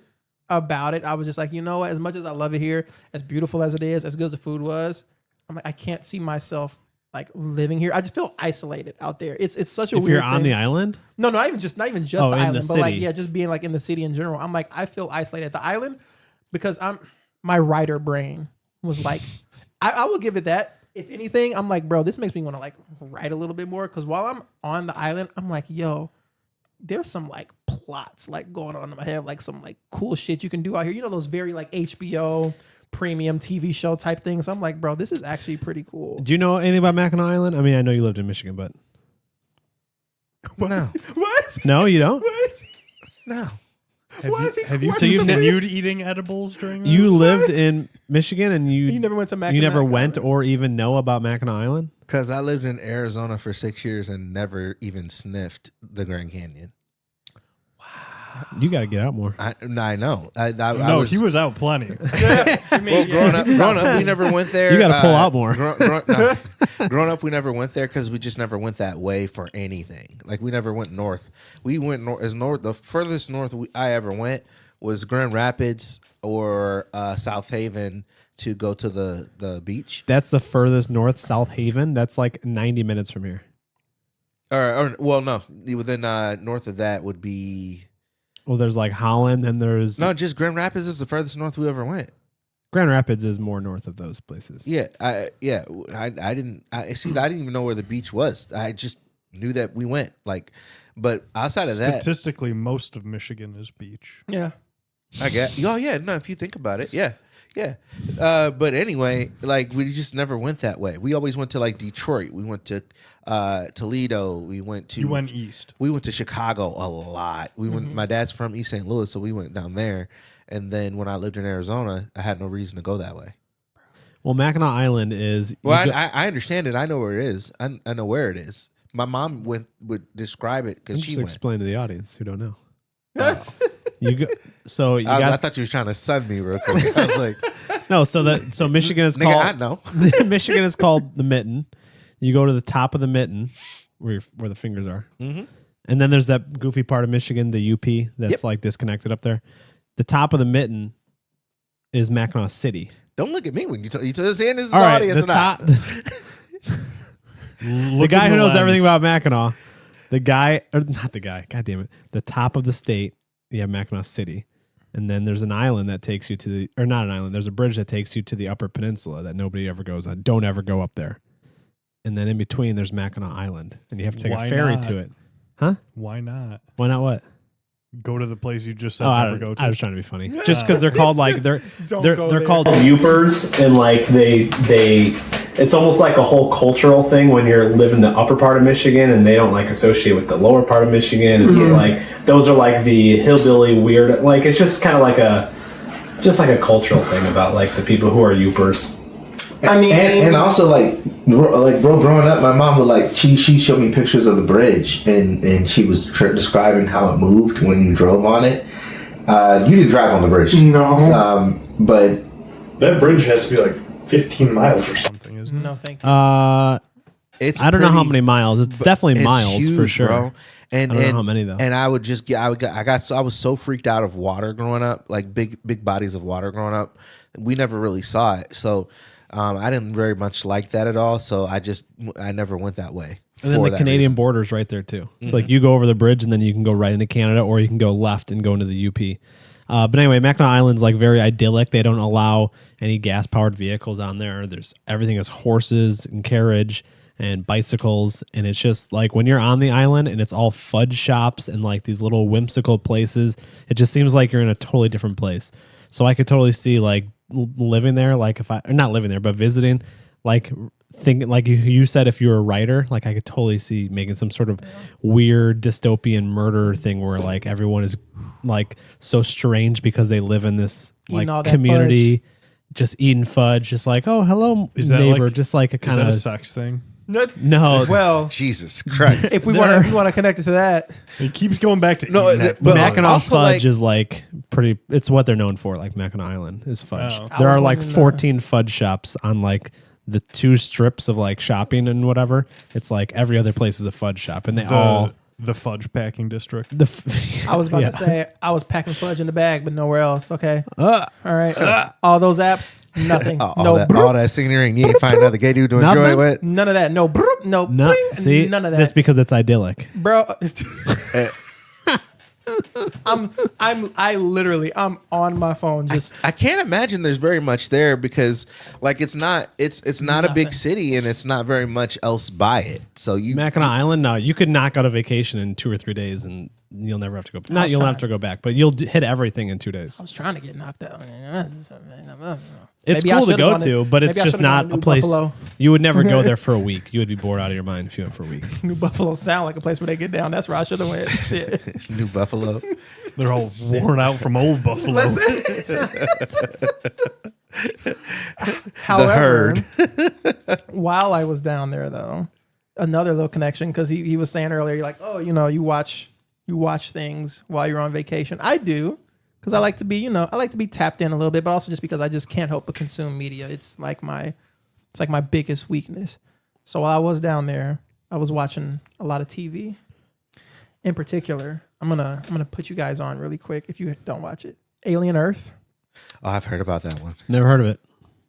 about it, I was just like, you know what? As much as I love it here, as beautiful as it is, as good as the food was, I'm like, I can't see myself like living here. I just feel isolated out there. It's such a If weird you're on thing. the island, No, not even just Oh, the in the island, but like city. just being like in the city in general. I'm like, I feel isolated at the island because my writer brain was like, I will give it that. If anything, I'm like, bro, this makes me want to like write a little bit more because while I'm on the island, I'm like, yo, there's some like plots like going on in my head, like some like cool shit you can do out here. You know those very like HBO premium TV show type things. I'm like, bro, this is actually pretty cool. do you know anything about Mackinac Island? I mean, I know you lived in Michigan, but No. What? no, you don't. What? No. Have you So you've continued eating edibles during this? You lived in Michigan and You never went to Mackinac you never went Island? or even know about Mackinac Island? Because I lived in Arizona for 6 years and never even sniffed the Grand Canyon. You got to get out more. I know. I No, was, he was out plenty. well, growing up, we never went there. You gotta pull out more. Growing up, we never went there because we just never went that way for anything. Like we never went north. We went north. The furthest north I ever went was Grand Rapids or South Haven to go to the beach. That's the furthest north, South Haven. That's like 90 minutes from here. Or well, no. Within north of that would be Well, there's like Holland, and there's no. Just Grand Rapids is the furthest north we ever went. Grand Rapids is more north of those places. Yeah, I didn't even know where the beach was. I just knew that we went. Like, but outside of that, Statistically, most of Michigan is beach. Yeah. I guess. Oh yeah, no. If you think about it, yeah. But anyway, like we just never went that way. We always went to like Detroit. We went to Toledo. We went to. You went east. We went to Chicago a lot. We went. My dad's from East St. Louis, so we went down there. And then when I lived in Arizona, I had no reason to go that way. Well, Mackinac Island is. Well, I understand it. I know where it is. I know where it is. My mom would describe it because she just went. explain to the audience who don't know. You go. So you I got thought you was trying to sun me real quick. I was like, no. So Michigan is nigga, I called. know. Michigan is called the Mitten. You go to the top of the Mitten, where the fingers are, and then there's that goofy part of Michigan, the UP, that's like disconnected up there. The top of the Mitten is Mackinac City. Don't look at me when you tell this in. This is All the right, audience. the top. The guy who knows everything about Mackinac, the top of the state, you have Mackinac City. And then there's an island that takes you to not an island, there's a bridge that takes you to the Upper Peninsula that nobody ever goes on. Don't ever go up there. And then in between, there's Mackinac Island. And you have to take Why a ferry not? to it. Huh? Why not? Why not what? Go to the place you just said I never go to. was trying to be funny. Just because they're called like, they're Don't go there. called Upers, and like they it's almost like a whole cultural thing when you're living the upper part of Michigan and they don't like associate with the lower part of Michigan. And it's like those are like the hillbilly weird, like it's just kind of like a cultural thing about like the people who are Yoopers. I mean, and also like bro, growing up, my mom would like she showed me pictures of the bridge, and she was describing how it moved when you drove on it. You didn't drive on the bridge, No. But that bridge has to be like 15 miles or something, isn't it? No, thank you. it's I don't know how pretty- many miles. It's definitely it's miles for huge, sure. bro. And I don't know how many though. And I would just get, I was so freaked out of water growing up, like big bodies of water growing up. We never really saw it, so I didn't very much like that at all. So I never went that way. And then for the that Canadian reason. border's right there too. It's like you go over the bridge and then you can go right into Canada, or you can go left and go into the UP. But anyway, Mackinac Island's like very idyllic. They don't allow any gas powered vehicles on there. There's everything is horses and carriage and bicycles, and it's just like when you're on the island and it's all fudge shops and like these little whimsical places. It just seems like you're in a totally different place. So I could totally see like living there, like if I or not living there, but visiting, like thinking like you said, if you're a writer, like I could totally see making some sort of weird dystopian murder thing where like everyone is like so strange because they live in this Eating all like that community, just eating fudge, just like, oh hello Is that neighbor, like- just like a Is kind that a of sex thing? no. Well, Jesus Christ. if we want to connect it to that, It keeps going back to No, eating that but fudge. Mackinac also, fudge like- is like pretty. It's what they're known for. Like Mackinac Island is fudge. Oh. There I was are like wondering, 14 fudge shops on like the 2 strips of like shopping and whatever. It's like every other place is a fudge shop, and they all the fudge packing district. I was about yeah. to say I was packing fudge in the bag, but nowhere else. Okay, Uh, all right. All those apps, nothing. all no, that scenery, you ain't find another gay dude to enjoy Nothing? it with. none of that. No, no, no, bring, see, none of that, that's because it's idyllic. bro. I'm on my phone just I can't imagine there's very much there because like it's not a big Nothing. city and it's not very much else by it. So you Mackinac Island, no, you could knock out a vacation in 2 or 3 days, and you'll never have to go. Not was you'll trying- have to go back, but you'll hit everything in 2 days. I was trying to get knocked out. It's Maybe I cool to should've go gone to, but it's maybe I just should've gone not to a New place. Buffalo. You would never go there for a week. You would be bored out of your mind if you went for a week. New Buffalo sound like a place where they get down. That's where I should have went. Shit. New Buffalo. They're all worn out from old Buffalo. However, while I was down there, though, another little connection because he was saying earlier, like, oh, you watch things while you're on vacation. I do because I like to be tapped in a little bit, but also just because I just can't help but consume media. It's like my biggest weakness. So while I was down there, I was watching a lot of TV. In particular, I'm gonna put you guys on really quick if you don't watch it. Alien Earth. Oh, I've heard about that one. Never heard of it.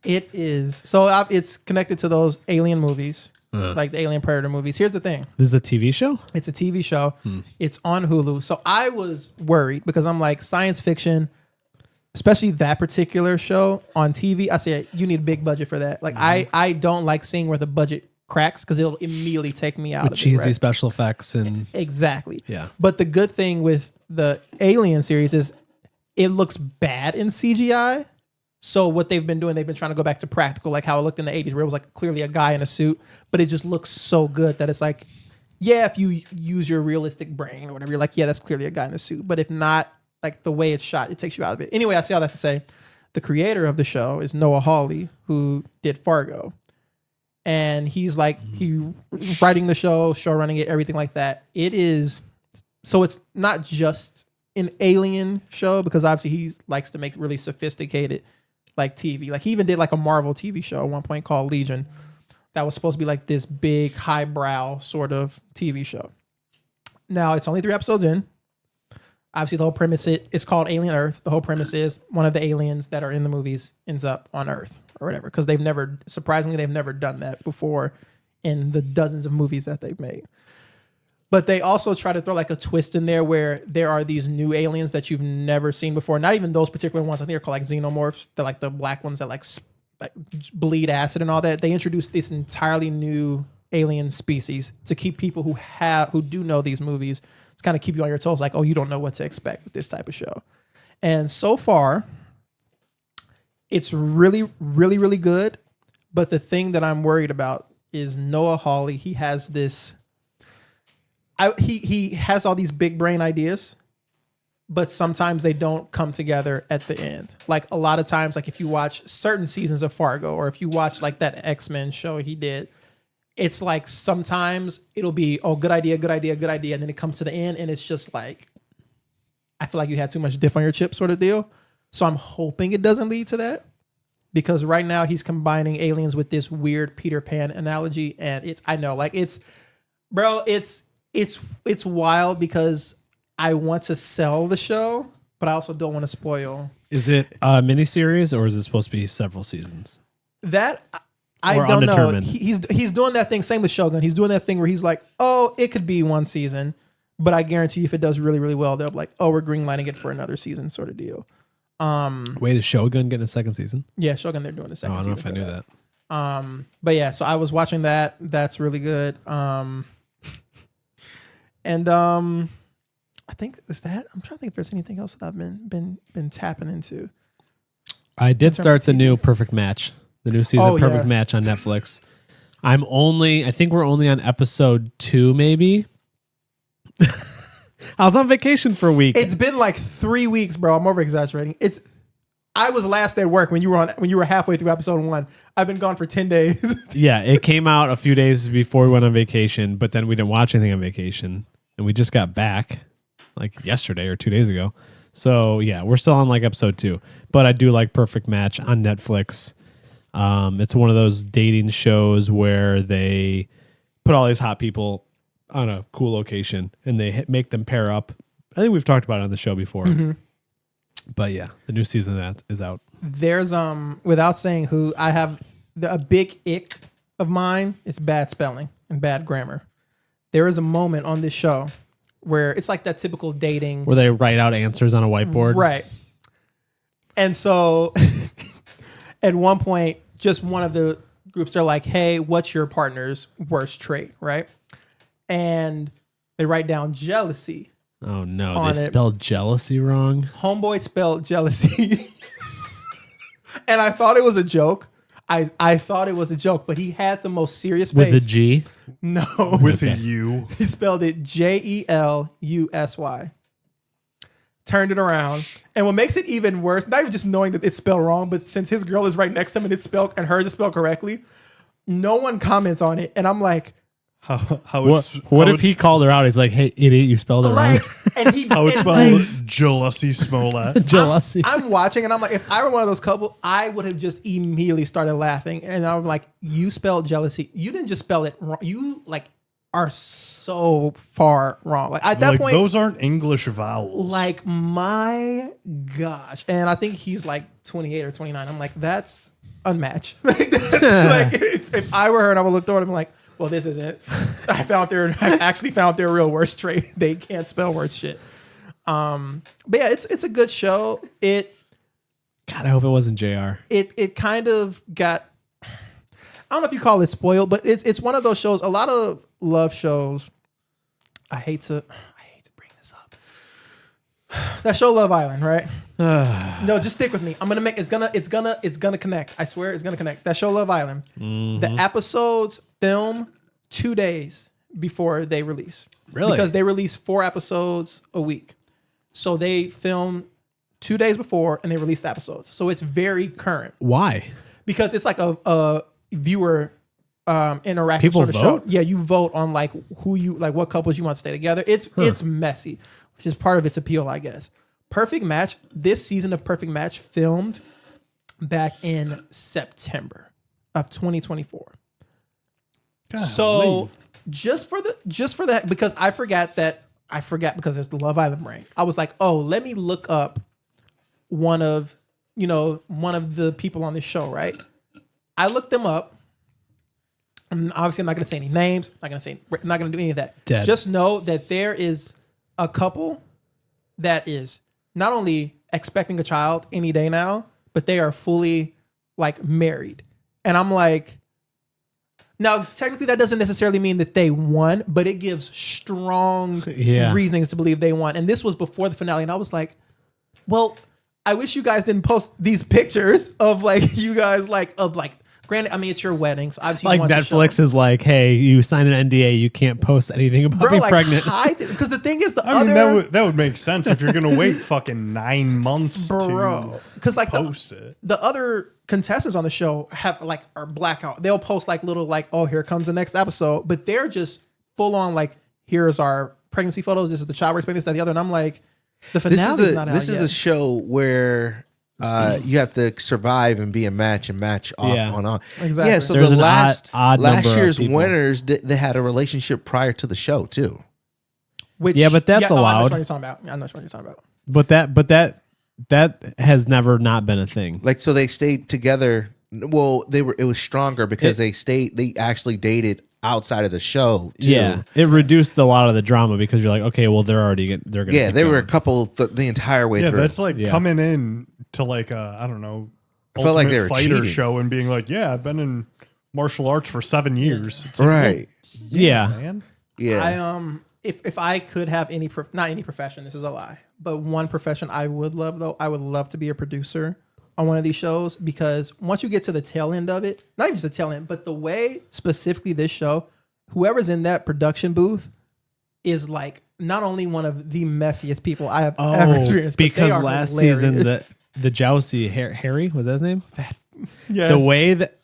It is it's connected to those Alien movies, like the Alien Predator movies. Here's the thing: This is a TV show. it's a TV show. It's on Hulu. So I was worried because I'm like science fiction, especially that particular show on TV. I say you need a big budget for that. Like I don't like seeing where the budget cracks because it'll immediately take me out With of cheesy it. Right? special effects and Exactly. yeah. But the good thing with the Alien series is it looks bad in CGI. So what they've been doing, they've been trying to go back to practical, like how it looked in the 80s, where it was like clearly a guy in a suit, but it just looks so good that it's like, yeah, if you use your realistic brain or whatever, you're like, yeah, that's clearly a guy in a suit. But if not, like the way it's shot, it takes you out of it. Anyway, I say all that to say, the creator of the show is Noah Hawley, who did Fargo. And he's like, he writing the show, running it, everything like that. It is, so it's not just an alien show because obviously he likes to make really sophisticated like TV. Like he even did like a Marvel TV show at one point called Legion that was supposed to be like this big highbrow sort of TV show. Now it's only 3 episodes in. Obviously the whole premise, it's called Alien Earth. The whole premise is one of the aliens that are in the movies ends up on Earth or whatever because they've never done that before in the dozens of movies that they've made. But they also try to throw like a twist in there where there are these new aliens that you've never seen before. Not even those particular ones. I think they're called like xenomorphs. They're like the black ones that like bleed acid and all that. They introduced this entirely new alien species to keep people who do know these movies to kind of keep you on your toes. Like, oh, you don't know what to expect with this type of show. And so far, it's really, really, really good. But the thing that I'm worried about is Noah Hawley. He has this. He has all these big brain ideas, but sometimes they don't come together at the end. Like a lot of times, like if you watch certain seasons of Fargo, or if you watch like that X-Men show he did, it's like sometimes it'll be, oh, good idea, good idea, good idea. And then it comes to the end and it's just like, I feel like you had too much dip on your chip sort of deal. So I'm hoping it doesn't lead to that, because right now he's combining aliens with this weird Peter Pan analogy. And it's wild because I want to sell the show, but I also don't want to spoil. Is it a miniseries or is it supposed to be several seasons? That I Or don't know. undetermined? He's doing that thing. Same with Shogun. He's doing that thing where he's like, oh, it could be one season, but I guarantee you if it does really, really well, they'll be like, oh, we're greenlighting it for another season sort of deal. Wait, is Shogun getting a second season? Yeah, Shogun, they're doing the second I don't know if I season knew for that. But yeah, so I was watching that. That's really good. I think is that. I'm trying to think if there's anything else that I've been tapping into. I did terms start of the TV. new Perfect Match, the new season Oh, of Perfect yeah. Match on Netflix. I think we're only on episode 2, maybe. I was on vacation for a week. It's been like 3 weeks, bro. I'm over exaggerating. I was last at work when you were halfway through episode 1. I've been gone for 10 days. Yeah, it came out a few days before we went on vacation, but then we didn't watch anything on vacation, and we just got back like yesterday or 2 days ago. So yeah, we're still on like episode 2, but I do like Perfect Match on Netflix. It's one of those dating shows where they put all these hot people on a cool location and they make them pair up. I think we've talked about it on the show before. Mm-hmm. But yeah, the new season of that is out. There's without saying who, I have a big ick of mine. It's bad spelling and bad grammar. There is a moment on this show where it's like that typical dating Where they write out answers on a whiteboard. right? And so at one point, just one of the groups, they're like, hey, what's your partner's worst trait, right? And they write down jealousy. Oh no, On they it. spelled jealousy wrong. Homeboy spelled jealousy. And I thought it was a joke. I thought it was a joke, but he had the most serious face. With a G. No. With a U. He spelled it Jelusy. Turned it around. And what makes it even worse, not even just knowing that it's spelled wrong, but since his girl is right next to him and it's spelled and hers is spelled correctly, no one comments on it. And I'm like, What if he called her out? He's like, "Hey, idiot, you spelled it wrong." and he How it's and spelled like, Jealousy Smollett. Jealousy. I'm watching and I'm like, if I were one of those couple, I would have just immediately started laughing. And I'm like, you spelled jealousy. You didn't just spell it wrong. You like are so far wrong. Like at that Like point, those aren't English vowels. like my gosh. And I think he's like 28 or 29. I'm like, that's unmatched. Like if I were her and I would look toward him like, well, this isn't. I actually found their real worst trait. They can't spell word shit. But yeah, it's a good show. God, I hope it wasn't JR. It kind of got, I don't know if you call it spoiled, but it's one of those shows. A lot of love shows. I hate to bring this up. That show Love Island, right? No, just stick with me. I'm gonna make it's gonna connect. I swear it's gonna connect. That show Love Island. Mm-hmm. The episodes film 2 days before they release. Really? Because they release 4 episodes a week. So they film 2 days before and they release the episodes. So it's very current. Why? Because it's like a viewer interactive People sort of vote? show. Yeah, you vote on like what couples you want to stay together. It's messy, which is part of its appeal, I guess. Perfect Match, this season of Perfect Match filmed back in September of 2024. So just for that, because I forgot because there's the Love Island brain. I was like, oh, let me look up one of the people on this show, right? I looked them up. Obviously, I'm not going to say any names. I'm not going to do any of that. Dead. Just know that there is a couple that is not only expecting a child any day now, but they are fully like married. And I'm like, now technically that doesn't necessarily mean that they won, but it gives strong reasonings to believe they won. And this was before the finale. And I was like, well, I wish you guys didn't post these pictures of like you guys like of like Granted, I mean, it's your wedding, so obviously Like you want to Netflix show. is like, hey, you signed an NDA, you can't post anything about being pregnant. Because the thing is, I mean, that would make sense if you're gonna wait fucking 9 months to because like post it. the other contestants on the show have like are blackout. They'll post like little like, oh, here comes the next episode, but they're just full on like, here's our pregnancy photos. This is the child we're expecting, this, that, the other, and I'm like, the finale is not out This is yet. the show where you have to survive and be a match off on. Exactly. Yeah, so There's the an last odd number of year's people. winners, they had a relationship prior to the show too. Which, Yeah, but that's I know allowed. what you're talking about. I know what you're talking about. But that has never not been a thing. Like, so they stayed together. Well, it was stronger because they actually dated outside of the show too. Yeah, it reduced a lot of the drama because you're like, okay, well, they're gonna. Yeah, keep they were a going. couple the entire way Yeah, through. that's like coming in to like a, I don't know, I felt like Ultimate they were Fighter cheating. show and being like, yeah, I've been in martial arts for 7 years. It's like, Right. Yeah. man. Yeah. If I could have not any profession, this is a lie, but one profession I would love though, I would love to be a producer on one of these shows, because once you get to the tail end of it, not even just the tail end, but the way specifically this show, whoever's in that production booth is like not only one of the messiest people I have ever experienced, but they because are last hilarious. season the Jousey Harry, was that his name? Yes. The way that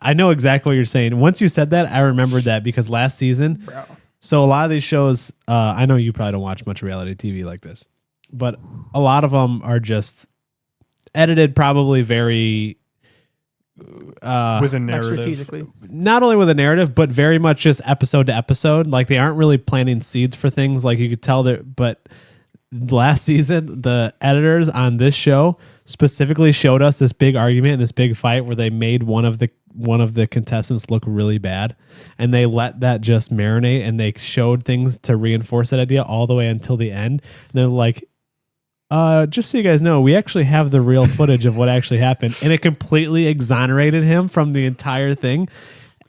I know exactly what you're saying. Once you said that, I remembered that because last season. Bro. So a lot of these shows, I know you probably don't watch much reality TV like this, but a lot of them are just edited probably very With a Like narrative. strategically. not only with a narrative, but very much just episode to episode. Like they aren't really planting seeds for things. Like you could tell that, but last season, the editors on this show specifically showed us this big argument and this big fight where they made one of the contestants look really bad, and they let that just marinate, and they showed things to reinforce that idea all the way until the end. And they're like, just so you guys know, we actually have the real footage of what actually happened, and it completely exonerated him from the entire thing.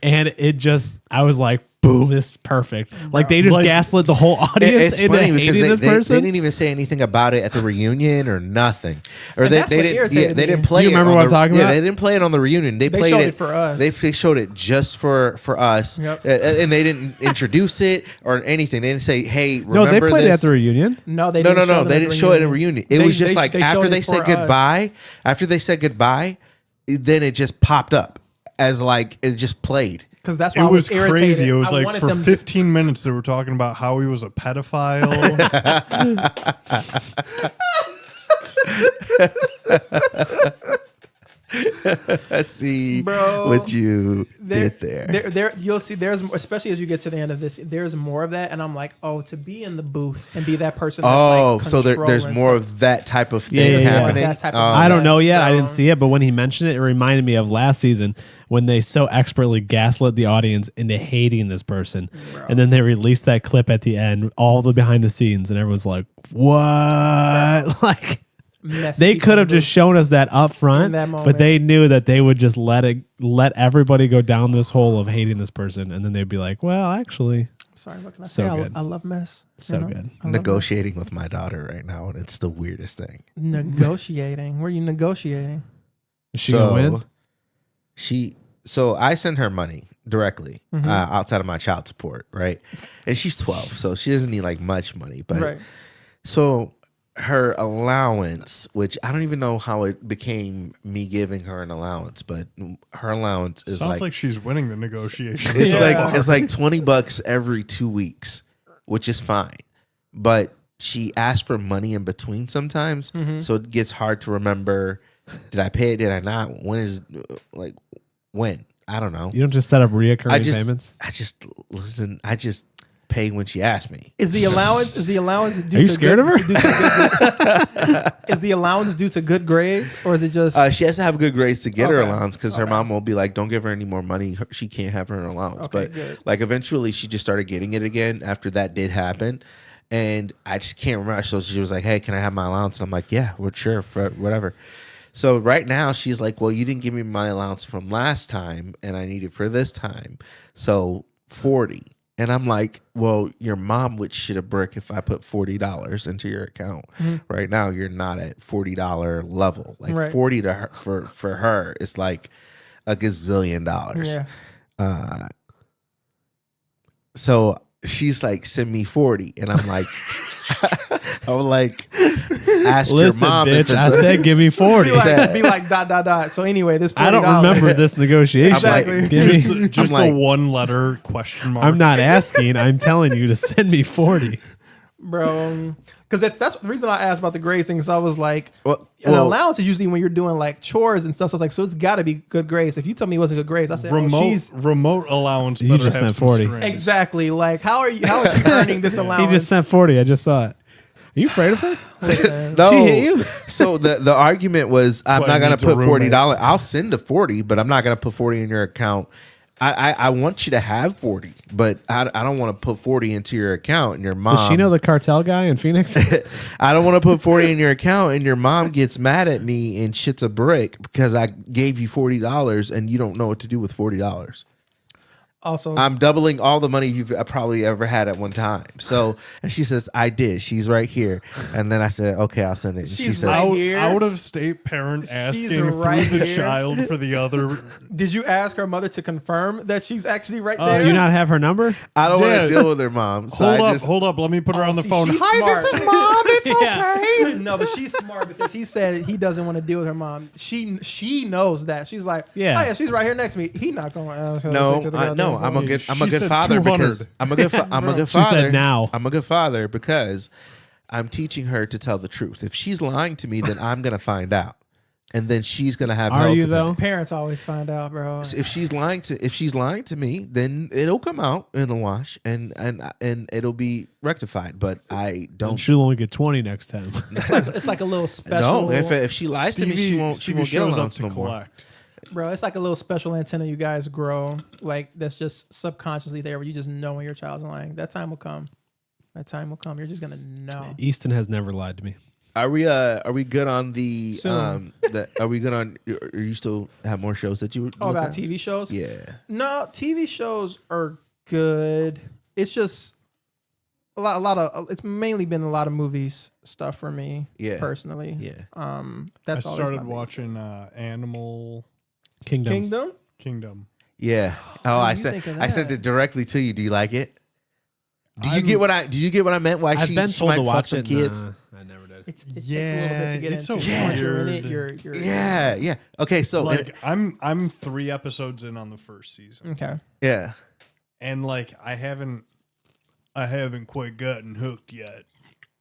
And it just, I was like, boom, this is perfect. Like they just Like, gaslit the whole audience It's into funny hating because this they person. didn't even say anything about it at the reunion or nothing. Or And they that's what didn't. irritated Yeah, they me. didn't play. You it remember on what I'm the- talking yeah, about? they didn't play it on the reunion. They played showed it it for us. They showed it just for us, Yep. and they didn't introduce it or anything. They didn't say, "Hey, remember No, they played this?" it at the reunion. No, they No, didn't show them they at didn't the show it in a reunion. It was just like showed after it they for said us. goodbye. After they said goodbye, then it just popped up as like it just played. Because that's why It I was irritated. crazy. It was I like wanted for them to- 15 minutes they were talking about how he was a pedophile. Let's see Bro, what you did there. There, you'll see. There's, especially as you get to the end of this, there's more of that, and I'm like, oh, to be in the booth and be that person. That's Oh, like so there's controlling more stuff. of that type of Yeah, thing yeah, yeah. happening. That type of I don't know yet. I Bro. didn't see it, but when he mentioned it, it reminded me of last season when they so expertly gaslit the audience into hating this person. And then they released that clip at the end, all the behind the scenes, and everyone's like, what? Like, Messy they people could in have the just shown us that up In front, that but moment. they knew that they would just let everybody go down this hole of hating this person. And then they'd be like, well, actually, booth. Sorry, what can I So say? good. I love mess. So good. I love Negotiating with my daughter right now, and it's the weirdest thing. mess. Negotiating. Where are you negotiating? is she going to win? So I send her money directly Mm-hmm. outside of my child support, right? And she's 12, so she doesn't need like much money. But Right. so her allowance, which I don't even know how it became me giving her an allowance, but her allowance is Sounds like, like she's winning the negotiation. it's so like far. it's like $20 every 2 weeks, which is fine. But she asks for money in between sometimes, so it gets hard to remember. Did I pay it? Did I not? When? I don't know. You don't just set up reoccurring payments? I just pay when she asks me. Is the allowance due Are you to scared of her? due to good, is the allowance due to good grades, or is it just She has to have good grades to get her Okay. allowance because her mom will be like, "Don't give her any more money. She can't have her allowance." Okay, but good. like eventually, she just started getting it again after that did happen, and I just can't remember. So she was like, "Hey, can I have my allowance?" And I'm like, "Yeah, well, sure, for whatever." So right now she's like, "Well, you didn't give me my allowance from last time, and I need it for this time, so 40." And I'm like, "Well, your mom would shit a brick if I put $40 into your account. Right now, you're not at $40 level. Like Right. 40 to her for her, it's like a gazillion dollars. Yeah. So she's like, send me 40. And I'm like, ask Listen, your mom bitch, if it's I said give me 40. Be like dot. So anyway, this $40. I don't remember this negotiation. Exactly. Give me- the one letter question mark. I'm not asking. I'm telling you to send me 40. Bro. Because that's the reason I asked about the grades thing. Because I was like, an well- allowance is usually when you're doing like chores and stuff. So I was like, so it's got to be good grades. If you tell me it wasn't good grades, I said, remote allowance. You better just have sent some 40. strings. exactly. Like, how is she earning this allowance? He just sent 40. I just saw it. Are you afraid of her? Listen, No. She hit you? So the argument was, I'm Well, not it going needs to a put roommate. $40. I'll send the 40, but I'm not going to put 40 in your account. I want you to have 40, but I don't want to put 40 into your account and your mom. Does she know the cartel guy in Phoenix? I don't want to put 40 in your account and your mom gets mad at me and shits a brick because I gave you $40 and you don't know what to do with $40. also, I'm doubling all the money you've probably ever had at one time. So, and she says, I did. She's right here. And then I said, okay, I'll send it. And she She's said, right here. Out of state parent She's asking right through the here. child for the other. did you ask her mother to confirm that she's actually right there? Do you not have her number? I don't want Yeah. to deal with her mom. So Hold up. Let me put her on the See, phone. she's Hi, smart. this is mom. It's okay. No, but she's smart because he said he doesn't want to deal with her mom. She knows that. She's like, Yeah. oh yeah, she's right here next to me. He not going to ask her. No, to the no, goddamn I'm a phone. good She said father 200. because I'm a good She father. said now. I'm a good father because I'm teaching her to tell the truth. If she's lying to me, then I'm gonna find out, and then she's gonna have. Are hell you to pay. though? Parents always find out, bro. If she's lying to me, then it'll come out in the wash, and it'll be rectified. But I don't. She'll only get 20 next time. It's like a little special. No, if she lies to me, she won't get shows up allowance to no more. collect. Bro, it's like a little special antenna you guys grow, like that's just subconsciously there, where you just know when your child's lying. That time will come. That time will come. You're just gonna know. Easton has never lied to me. Are we good on the Soon. are we good on? Or you still have more shows that you? Oh, look about at? TV shows? Yeah. No, TV shows are good. It's just a lot of. It's mainly been a lot of movies stuff for me. Yeah. Personally. Yeah. That's I always started my watching Animal Kingdom. Kingdom. Yeah. Oh, do I you sent think of I sent that? it directly to you. Do you like it? Did you get what I meant? Why I've she been told might to fuck watch them it. kids? Nah, I never did. It takes a little bit Yeah, to get it's into. so Once you're in it, weird. you're Yeah. Okay. So Like I'm 3 episodes in on the first season, okay. yeah. and like I haven't quite gotten hooked yet.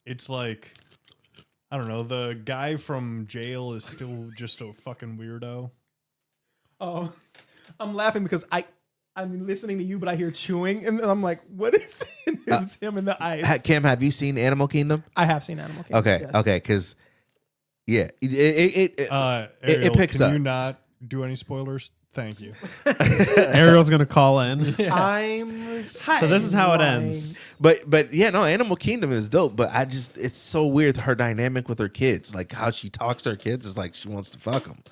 It's like I don't know. The guy from jail is still just a fucking weirdo. Oh, I'm laughing because I'm listening to you, but I hear chewing, and I'm like, "What is it?" It was him in the ice. Kim, have you seen Animal Kingdom? I have seen Animal Kingdom. Okay. yes. Okay. Because yeah, it Ariel, picks can up. you not do any spoilers? Thank you. Ariel's gonna call in. I'm. So this is how it lying. ends. But yeah, no, Animal Kingdom is dope. But it's so weird her dynamic with her kids, like how she talks to her kids is like she wants to fuck them.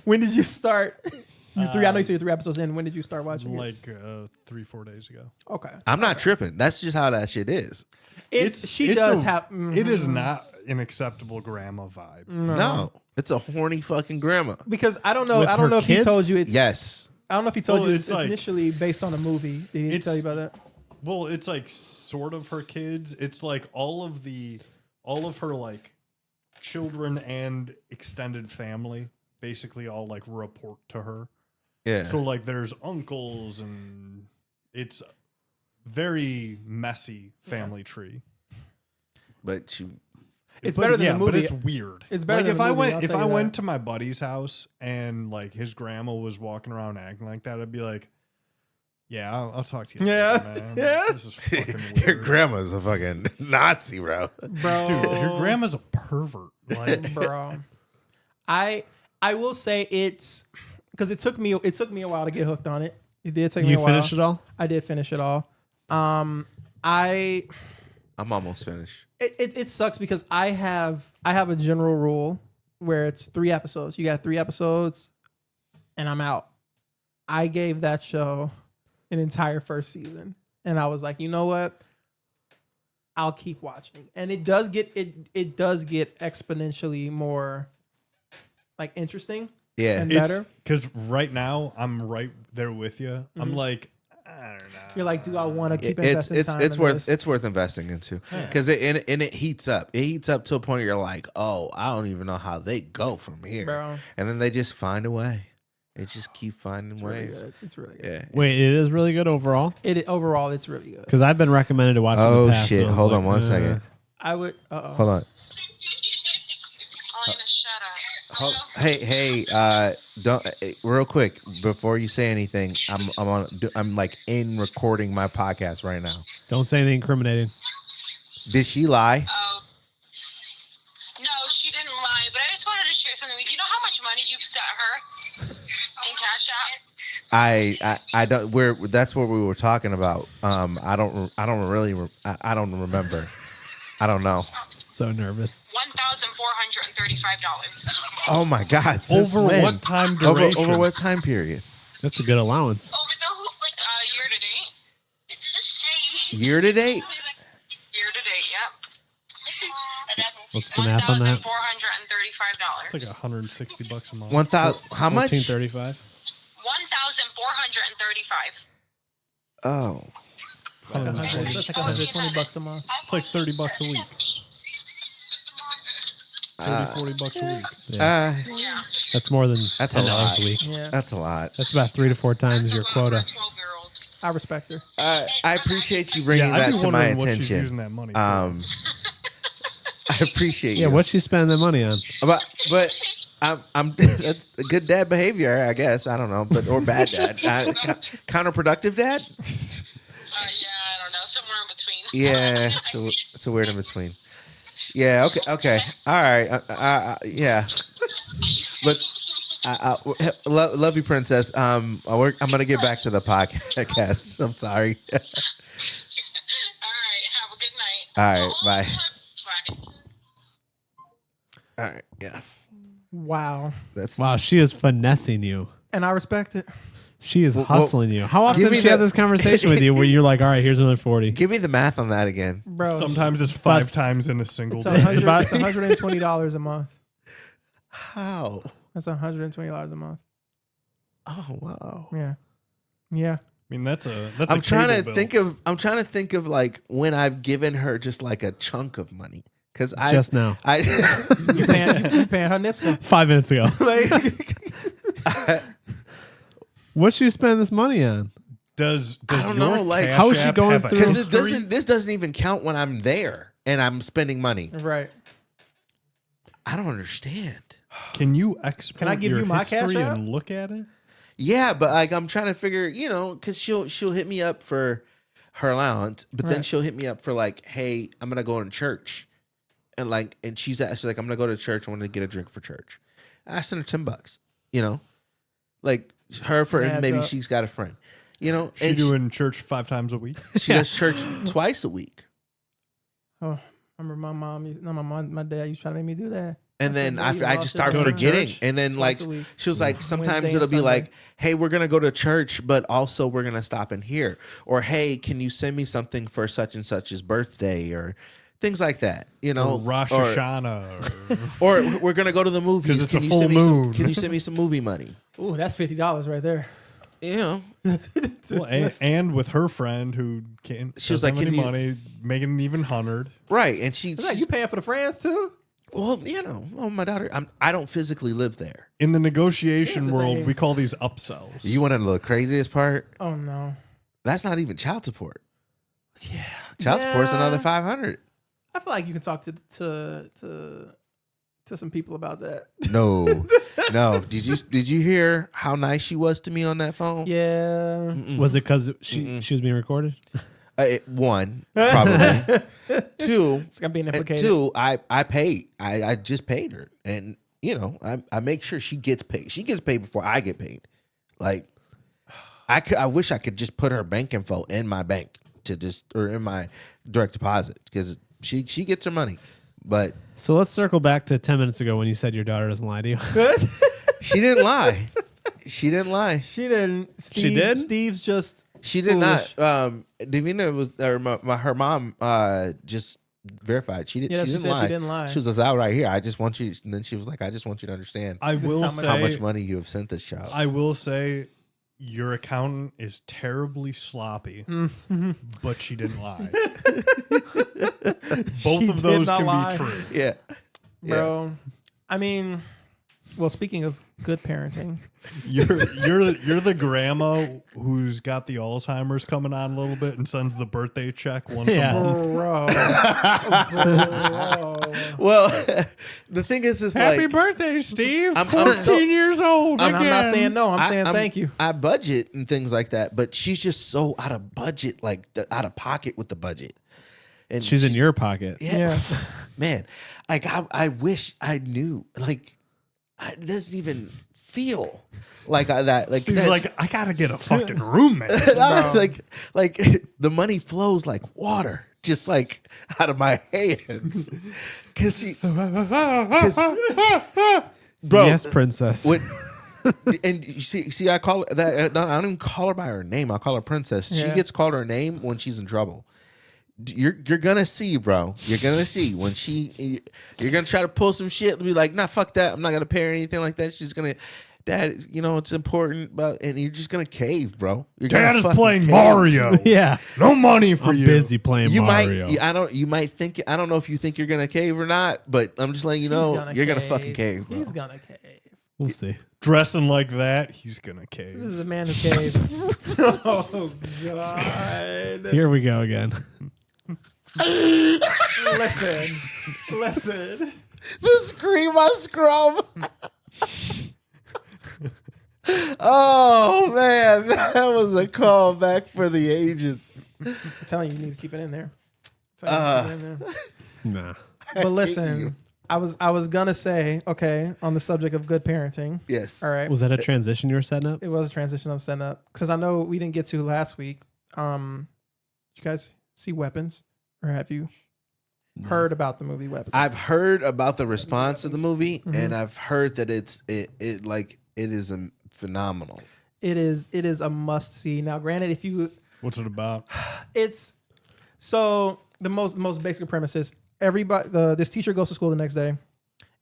When did you start? I know you said you're 3 episodes in. When did you start watching it? Like 3-4 days ago. Okay. I'm not tripping. That's just how that shit is. She does have. It is not an acceptable grandma vibe. No, it's a horny fucking grandma. Because I don't know. With I don't her know if he kids? told you it's. Yes. I don't know if he told Well, you it's it's like- initially based on a movie. Did he It's- tell you about that? Well, it's like sort of her kids. It's like all of her like children and extended family basically all like report to her. Yeah. So like there's uncles and it's very messy family tree. But she. It's But better than yeah, the movie. but it's weird. It's better like than if the I movie, went I'll if tell I you went that. to my buddy's house and like his grandma was walking around acting like that, I'd be like, yeah, I'll talk to you. Yeah. later, man. Yeah. This is fucking Your weird. grandma's a fucking Nazi, bro. Bro, Dude, your grandma's a pervert. Like, bro. I will say it's because it took me a while to get hooked on it. It did take me You a while. finished it all? I did finish it all. I'm almost finished. It sucks because I have a general rule where it's 3 episodes. You got 3 episodes, and I'm out. I gave that show an entire first season, and I was like, you know what? I'll keep watching, and it does get exponentially more like interesting Yeah. and better. Because right now I'm right there with you. I'm like, I don't know. You're like, do I want to keep It's investing time? it's in worth this? it's worth investing into because it heats up. It heats up to a point where you're like, oh, I don't even know how they go from here, Bro. and then they just find a way. They just keep finding Really ways. good. It's really good. Yeah. Wait, it is really good overall? Overall, it's really good. Because I've been recommended to watch it in Oh the past. shit! and I was Hold like, on one second. I would. Hold on. Elena, shut up. Hey, don't real quick before you say anything. I'm like in recording my podcast right now. Don't say anything incriminating. Did she lie? Oh. No, she didn't lie, but I just wanted to share something with you. You know how much money you've sent her in Cash App? I don't. That's what we were talking about. I don't remember. I don't know. So nervous. $1,435. Oh my God! Since Over when? what time duration? Over what time period? That's a good allowance. Oh, but no, like year to date. Year to date? Year to date, yep. What's the math on that? $1,435. It's like $160 a month. 1,000. How much? 1435. 1,435. Oh, That's like $120 a month. It's like $30 a week. 30, $40 a week. Yeah. Yeah. That's more than That's a $10 lot. a week. Yeah, that's a lot. That's about 3 to 4 times your That's a lot quota. for a 12-year-old. I respect her. I appreciate you bringing I'd that be to my wondering what she's using attention. that money for. I appreciate Yeah, you. what's she spending the money on? But I'm that's good dad behavior, I guess. I don't know, but or bad dad, counterproductive dad. Yeah, I don't know. Somewhere in between. Yeah, it's a weird in between. Yeah. Okay. All right. Yeah. But love you, princess. I'm gonna get back to the podcast. I'm sorry. All right. Have a good night. All right. Bye. Bye. All right. Yeah. Wow. That's Wow, she is finessing you. And I respect it. She is hustling you. How often give does me she have the- this conversation with you where you're like, all right, here's another 40? Give me the math on that again. Bro. Sometimes it's 5 times in a single it's day. it's $120 a month. How? That's $120 a month. Oh wow. Yeah. Yeah. I mean, that's I'm a trying cable to bill. think of like when I've given her just like a chunk of money because Just now. You paying her nips. 5 minutes ago. What's she spending this money on? Does I don't your know, like, Cash how is she App going have a through- because history? this doesn't even count when I'm there and I'm spending money. Right. I don't understand. Can you export Can I give your you my Cash history App? and look at it? Yeah, but like I'm trying to figure, because she'll hit me up for her allowance, but then Right. she'll hit me up for like, hey, I'm gonna go to church, and she's like, I'm gonna go to church. I want to get a drink for church. I send her $10. Like her for Adds maybe up. she's got a friend. She and doing church 5 times a week? she does church twice a week, Oh, I remember my dad used to try to make me do that. and I then said, "Bro, you I lost just it. start Go to forgetting, church and then twice like a week. she was like, sometimes Wednesday it'll and be Sunday. like, hey, we're gonna go to church, but also we're gonna stop in here, or hey, can you send me something for such and such's birthday, or things like that, Or Rosh or- Hashanah. Or we're gonna go to the movies. 'Cause it's Can a you full send me moon. Can you send me some movie money? Ooh, that's $50 right there. Well, and with her friend who can't, She was doesn't like, have any "Can you-" money, making an even 100. Right, and she's It's like, you paying for the friends too? well, my daughter. I don't physically live there. In the Here's negotiation the world, thing. we call these upsells. You want to know the craziest part? Oh no. That's not even child support. Yeah. Child support's Yeah. another $500. I feel like you can talk to some people about that. No, no. Did you hear how nice she was to me on that phone? Yeah. Was it because she was being recorded? One, probably. Two, It's gonna be an and implicated. two. I paid. I just paid her, and I make sure she gets paid. She gets paid before I get paid. Like I wish I could just put her bank info in my bank or in my direct deposit because she gets her money, but So let's circle back to 10 minutes ago when you said your daughter doesn't lie to you. she didn't lie. She didn't lie. She didn't. She did? Steve's just She did foolish. not. Davina was or her mom just verified. She Yeah, she didn't said lie. she didn't lie. She was like, out right here. I just want you. And then she was like, I just want you to understand I will how say how much money you have sent this child. I will say your accountant is terribly sloppy, but she didn't lie. Both She of those did not can lie. be true. Yeah, Bro, I mean, well, speaking of good parenting, You're the grandma who's got the Alzheimer's coming on a little bit and sends the birthday check once Yeah. a month. bro. Well, the thing is, Happy like, birthday, Steve! I'm 14 years old. I'm again. not saying no. I'm saying I'm- thank you. I budget and things like that, but she's just so out of budget, like out of pocket with the budget. And She's in your pocket. Yeah. man. Like I wish I knew. Like it doesn't even feel like that. Like She's that's- like, I gotta get a fucking roommate. like the money flows like water, just like out of my hands. Cause bro, Yes, princess. When, and you see, I call that. I don't even call her by her name. I call her princess. She Yeah. gets called her name when she's in trouble. You're gonna see, bro. You're gonna see when you're gonna try to pull some shit and be like, nah, fuck that. I'm not gonna pay her anything like that. She's gonna, Dad, it's important, but and you're just gonna cave, bro. You're Dad gonna is fucking playing cave. Mario. yeah. No money for I'm you. busy playing You Mario. might think. I don't know if you think you're gonna cave or not, but I'm just letting you know you're gonna fucking cave, bro. He's gonna cave. We'll see. Dressing like that, he's gonna This cave. is a man who caves. Oh God! Here we go again. Listen. The scream I scrum. Oh man, that was a callback for the ages. I'm telling you, you need to keep it in there. Nah. But listen, I was gonna say, okay, on the subject of good parenting. Yes. All right. Was that a transition you were setting up? It was a transition I'm setting up because I know we didn't get to last week. Did you guys see Weapons, or have you heard about the movie Weapons? I've heard about the response to the movie, Mm-hmm. and I've heard that it is phenomenal. It is a must see. Now, granted, if you What's it about? it's so the most basic premise is everybody this teacher goes to school the next day,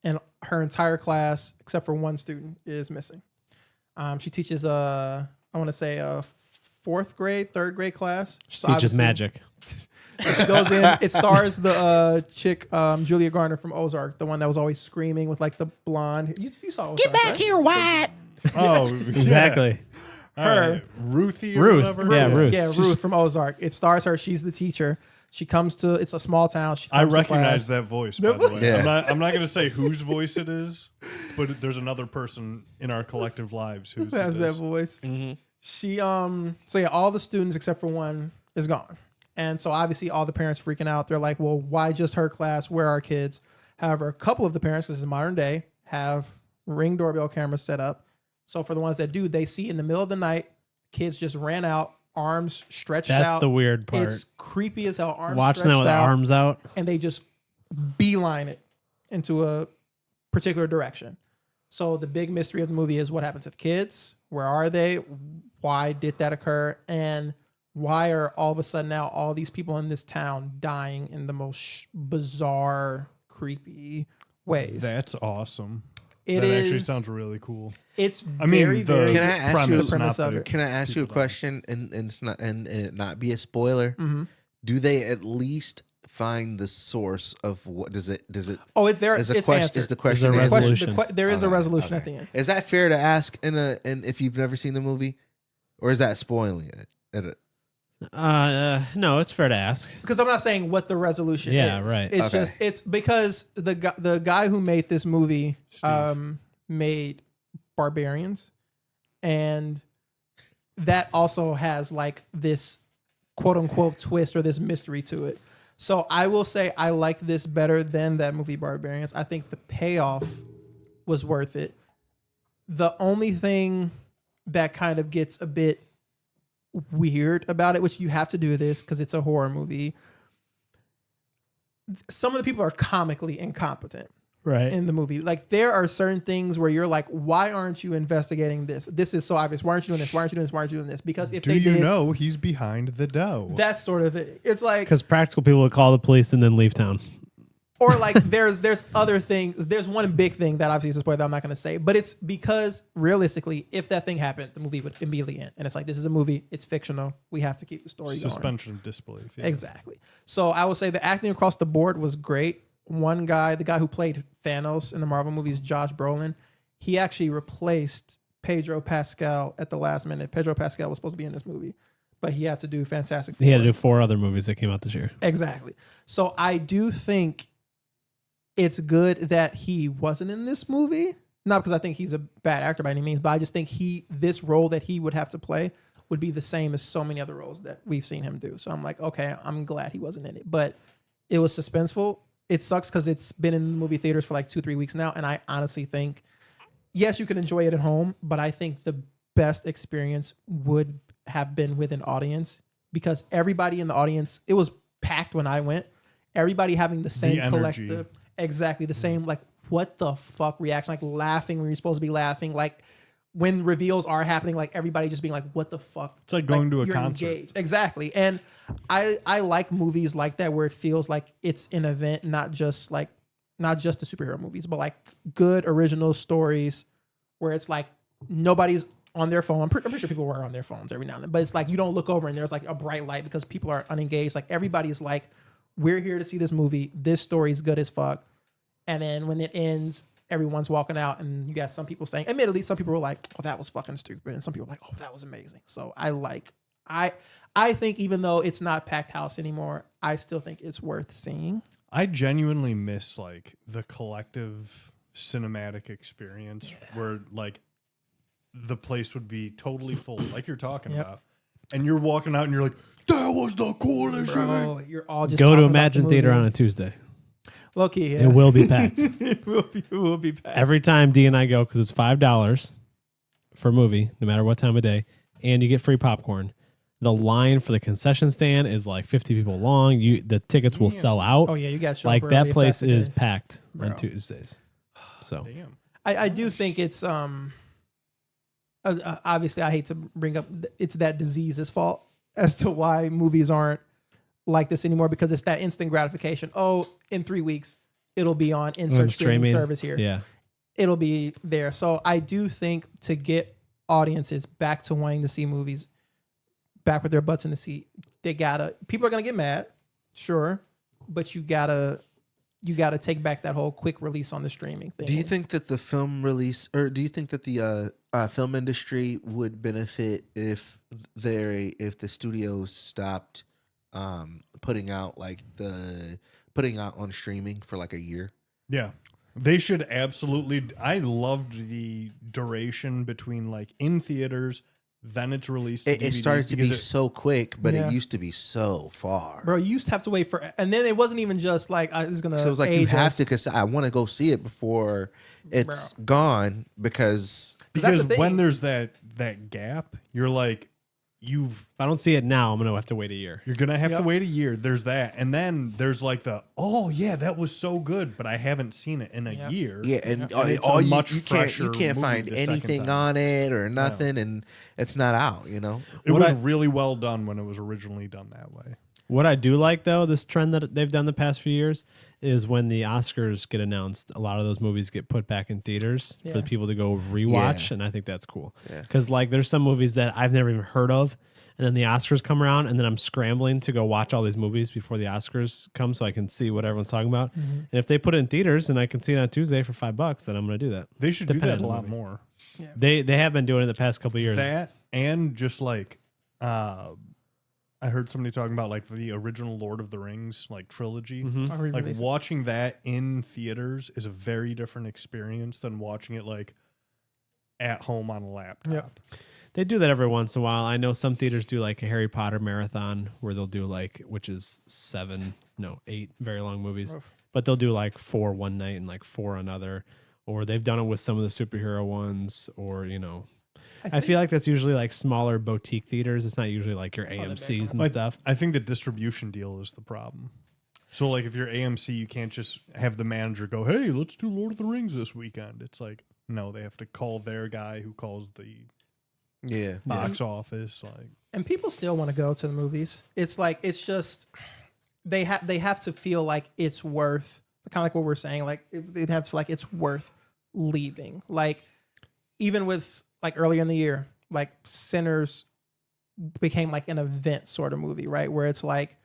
and her entire class except for one student is missing. She teaches I want to say a third grade class. So Teaches obviously magic. She goes in. It stars the chick Julia Garner from Ozark, the one that was always screaming with like the blonde. You saw Ozark, right? here, White. Oh, Exactly. Her, Ruthie or Ruth. whatever. Yeah, Ruth. Yeah, Ruth from Ozark. It stars her. She's the teacher. She comes to. It's a small town. She I comes to recognize class. that voice, by the way. Yeah. I'm not going to say whose voice it is, but there's another person in our collective lives who's Who has that voice. She so yeah, all the students except for one is gone. And so obviously all the parents are freaking out. They're like, well, why just her class? Where are our kids? However, a couple of the parents, this is modern day, have Ring doorbell cameras set up. So for the ones that do, they see in the middle of the night, kids just ran out, arms stretched out. That's the weird part. It's creepy as hell. Arms Watching that stretched with the out, arms out. and they just beeline it into a particular direction. So the big mystery of the movie is what happened to the kids? Where are they? Why did that occur? And why are all of a sudden now all these people in this town dying in the most bizarre, creepy ways? That's awesome. It That actually is- sounds really cool. It's I mean, very, the very. Can I ask you- the premise, premise not of the- it. Can I ask you a question and it's not and it not be a spoiler? Mm-hmm. Do they at least find the source of what does it Oh, there is it's the question answered. is the question a answered? resolution. There is a Okay, resolution okay. at the end. Is that fair to ask and if you've never seen the movie, or is that spoiling it? No, it's fair to ask. Because I'm not saying what the resolution Yeah, is. right. It's Okay. just it's because the guy who made this movie made Barbarians, and that also has like this quote unquote twist or this mystery to it. So I will say I like this better than that movie Barbarians. I think the payoff was worth it. The only thing that kind of gets a bit weird about it, which you have to do this because it's a horror movie, some of the people are comically incompetent. Right. in the movie. Like there are certain things where you're like, why aren't you investigating this? This is so obvious. Why aren't you doing this? Why aren't you doing this? Why aren't you doing this? Because if Do they you did know he's behind the dough? that sort of thing, it's like, Because practical people would call the police and then leave town. or like there's other things. There's one big thing that obviously is a spoiler that I'm not going to say, but it's because realistically, if that thing happened, the movie would immediately end. And it's like, this is a movie. It's fictional. We have to keep the story going. Suspension of disbelief. Yeah. Exactly. So I would say the acting across the board was great. One guy, the guy who played Thanos in the Marvel movies, Josh Brolin, he actually replaced Pedro Pascal at the last minute. Pedro Pascal was supposed to be in this movie, but he had to do Fantastic Four. He had to do 4 other movies that came out this year. Exactly. So I do think it's good that he wasn't in this movie. Not because I think he's a bad actor by any means, but I just think this role that he would have to play would be the same as so many other roles that we've seen him do. So I'm like, okay, I'm glad he wasn't in it. But it was suspenseful. It sucks because it's been in movie theaters for like 2-3 weeks now. And I honestly think, yes, you can enjoy it at home, but I think the best experience would have been with an audience because everybody in the audience, it was packed when I went. Everybody having the same collective, exactly the same, like, what the fuck reaction, like laughing when you're supposed to be laughing, like when reveals are happening, like everybody just being like, what the fuck? It's like going to a you're concert. Engaged. Exactly. And I like movies like that where it feels like it's an event, not just the superhero movies, but like good original stories where it's like nobody's on their phone. I'm pretty sure people were on their phones every now and then, but it's like you don't look over and there's like a bright light because people are unengaged. Like everybody's like, we're here to see this movie. This story is good as fuck. And then when it ends, everyone's walking out and you got some people saying, admittedly, some people were like, oh, that was fucking stupid. And some people were like, oh, that was amazing. So I think even though it's not packed house anymore, I still think it's worth seeing. I genuinely miss like the collective cinematic experience where like the place would be totally full, like you're talking about. And you're walking out and you're like, that was the coolest Bro, shit. you're all just Go to talking about the Imagine Theater movie. on a Tuesday. Low-key, yeah. It will be packed. it will be packed. Every time D and I go, because it's $5 for a movie, no matter what time of day, and you get free popcorn. The line for the concession stand is like 50 people long. The tickets will sell out. Oh yeah, you got to show like up that early if place that's the is case. packed Bro. on Tuesdays. So Damn. I do think it's obviously I hate to bring up it's that disease's fault as to why movies aren't like this anymore because it's that instant gratification. Oh, in 3 weeks it'll be on insert streaming service here. Yeah. It'll be there. So I do think to get audiences back to wanting to see movies, back with their butts in the seat, people are gonna get mad, sure, but you gotta take back that whole quick release on the streaming thing. Do you think that the film release, or do you think that the film industry would benefit if the studios stopped putting out on streaming for like a year? Yeah. They should absolutely. I loved the duration between like in theaters, then it's released. To It started to be so quick, but Yeah. it used to be so far. Bro, you used to have to wait for, and then it wasn't even just like I was gonna. So it was like you have to, because I want to go see it before it's gone, because that's the thing. when there's that gap, you're like, If I don't see it now, I'm gonna have to wait a year. you're gonna have to wait a year. There's that, and then there's like oh yeah, that was so good, but I haven't seen it in a year. yeah, and it's all a you, much you can't fresher movie find the second anything time. on it or nothing, and it's not out. You know, It was really well done when it was originally done that way. What I do like though, this trend that they've done the past few years, is when the Oscars get announced, a lot of those movies get put back in theaters for the people to go rewatch, and I think that's cool. Because like there's some movies that I've never even heard of, and then the Oscars come around, and then I'm scrambling to go watch all these movies before the Oscars come, so I can see what everyone's talking about. And if they put it in theaters and I can see it on Tuesday for $5, then I'm going to do that. They should Depending do that a on the lot movie. more. They have been doing it the past couple of years. That and just like I heard somebody talking about like the original Lord of the Rings like trilogy. Like watching that in theaters is a very different experience than watching it like at home on a laptop. Yep. They do that every once in a while. I know some theaters do like a Harry Potter marathon where they'll do like, which is 8 very long movies, but they'll do like 4 one night and like 4 another, or they've done it with some of the superhero ones, or, you know, I feel like that's usually like smaller boutique theaters. It's not usually like your AMCs and stuff. I think the distribution deal is the problem. So like if you're AMC, you can't just have the manager go, "Hey, let's do Lord of the Rings this weekend." It's like, no, they have to call their guy who calls the box office. Like, and people still want to go to the movies. It's like it's just they have to feel like it's worth, kind of like what we're saying. Like they'd have to feel like it's worth leaving. Like even with like earlier in the year, like Sinners became like an event sort of movie, right? Where it's like,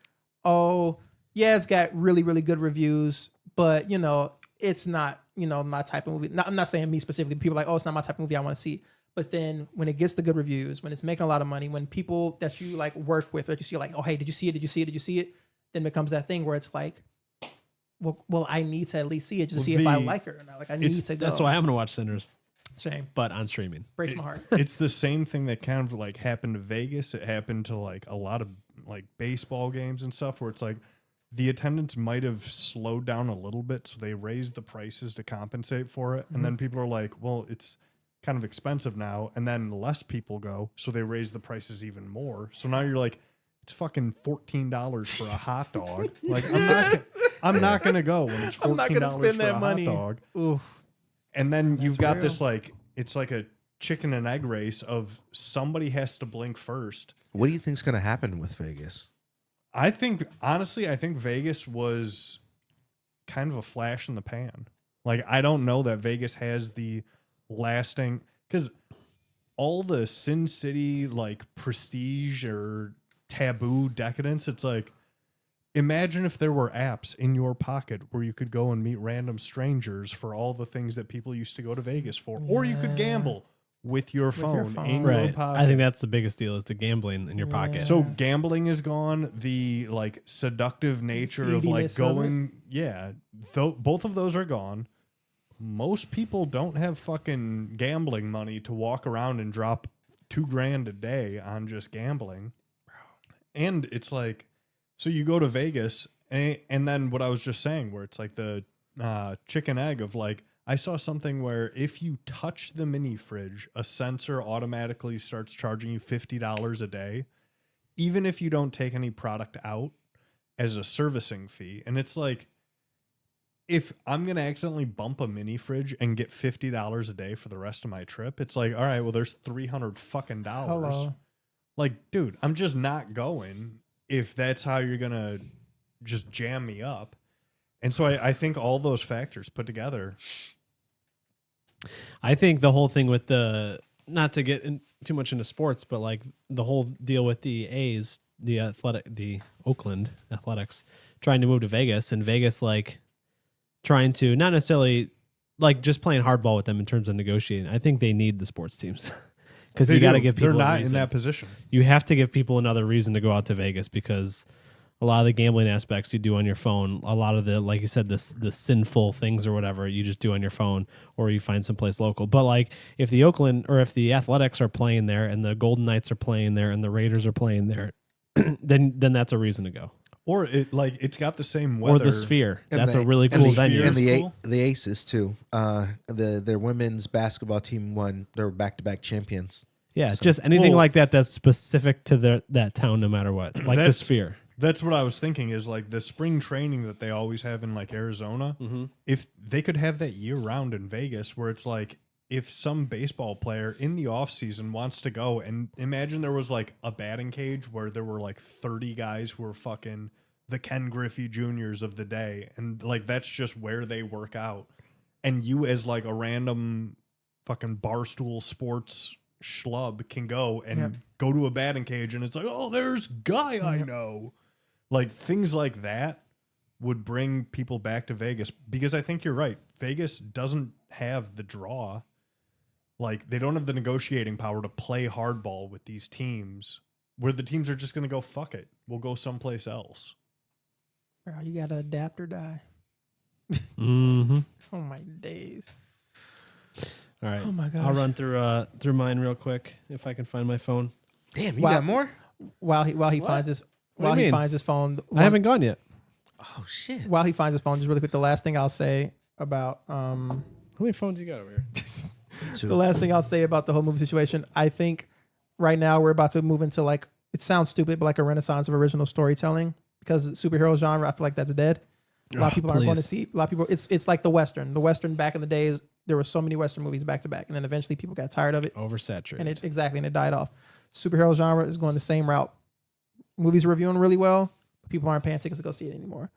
oh yeah, it's got really, really good reviews, but you know, it's not, you know, my type of movie. I'm not saying me specifically. People are like, oh, it's not my type of movie I want to see. But then when it gets the good reviews, when it's making a lot of money, when people that you like work with or just you're like, oh hey, did you see it? Did you see it? Did you see it? Then it becomes that thing where it's like, well, I need to at least see it just to see if I like her or not. Like I need to go. That's why I'm gonna watch Sinners. Shame. But on streaming. Breaks my heart. it's the same thing that kind of like happened to Vegas. It happened to like a lot of like baseball games and stuff where it's like the attendance might have slowed down a little bit, so they raised the prices to compensate for it. And then people are like, well, it's kind of expensive now. And then less people go, so they raise the prices even more. So now you're like, it's fucking $14 for a hot dog. Like I'm not gonna go when it's $14 I'm not gonna spend for that a money. hot dog. Oof. And then you've got real. this like, it's like a chicken and egg race of somebody has to blink first. What do you think's going to happen with Vegas? I think Vegas was kind of a flash in the pan. Like, I don't know that Vegas has the lasting, because all the Sin City, like, prestige or taboo decadence, it's like, imagine if there were apps in your pocket where you could go and meet random strangers for all the things that people used to go to Vegas for. Or you could gamble with your phone in your Right. pocket. I think that's the biggest deal is the gambling in your pocket. So gambling is gone. The like seductive nature of like Seediness of going, both of those are gone. Most people don't have fucking gambling money to walk around and drop $2,000 a day on just gambling. And it's like, so you go to Vegas and then what I was just saying, where it's like the chicken egg of like, I saw something where if you touch the mini fridge, a sensor automatically starts charging you $50 a day, even if you don't take any product out as a servicing fee. And it's like, if I'm going to accidentally bump a mini fridge and get $50 a day for the rest of my trip, it's like, all right, well, there's $300 fucking dollars. Hello. Like, dude, I'm just not going if that's how you're going to just jam me up. And so I think all those factors put together. I think the whole thing with the, not to get too much into sports, but like the whole deal with the A's, the Oakland Athletics trying to move to Vegas, and Vegas like trying to not necessarily like just playing hardball with them in terms of negotiating. I think they need the sports teams because you got to give people. They're a not reason. in that position. You have to give people another reason to go out to Vegas because a lot of the gambling aspects you do on your phone, a lot of the, like you said, the sinful things or whatever you just do on your phone, or you find someplace local. But like if the Oakland or if the Athletics are playing there and the Golden Knights are playing there and the Raiders are playing there, then that's a reason to go. Or it's got the same weather. Or the Sphere. And That's the- a really and cool the- venue. And Cool. the Aces too. Their women's basketball team won. They were back-to-back champions. Yeah, just anything Well- like that that's specific to that town, no matter what. Like the That's- Sphere. That's what I was thinking is like the spring training that they always have in like Arizona. If they could have that year round in Vegas where it's like if some baseball player in the off season wants to go and imagine there was like a batting cage where there were like 30 guys who were fucking the Ken Griffey Juniors of the day. And like, that's just where they work out. And you as like a random fucking Barstool Sports schlub can go and go to a batting cage and it's like, oh, there's Guy I know. Like things like that would bring people back to Vegas because I think you're right. Vegas doesn't have the draw. Like they don't have the negotiating power to play hardball with these teams where the teams are just going to go, fuck it. We'll go someplace else. Bro, you gotta adapt or die. Mm-hmm. Oh my days. All right. Oh my gosh. I'll run through mine real quick if I can find my phone. Damn, you Wow. got more? While he finds his What do you while he mean? finds his phone. I haven't gone yet. Oh shit! While he finds his phone, just really quick, the last thing I'll say about How many phones you got over here? the last thing I'll say about the whole movie situation, I think right now we're about to move into like, it sounds stupid, but like a renaissance of original storytelling because the superhero genre, I feel like that's dead. A lot of people aren't going to see. A lot of people. It's like the Western. The Western back in the days, there were so many Western movies back to back, and then eventually people got tired of it, Oversaturated. and it died off. Superhero genre is going the same route. Movies are reviewing really well, but people aren't paying tickets to go see it anymore.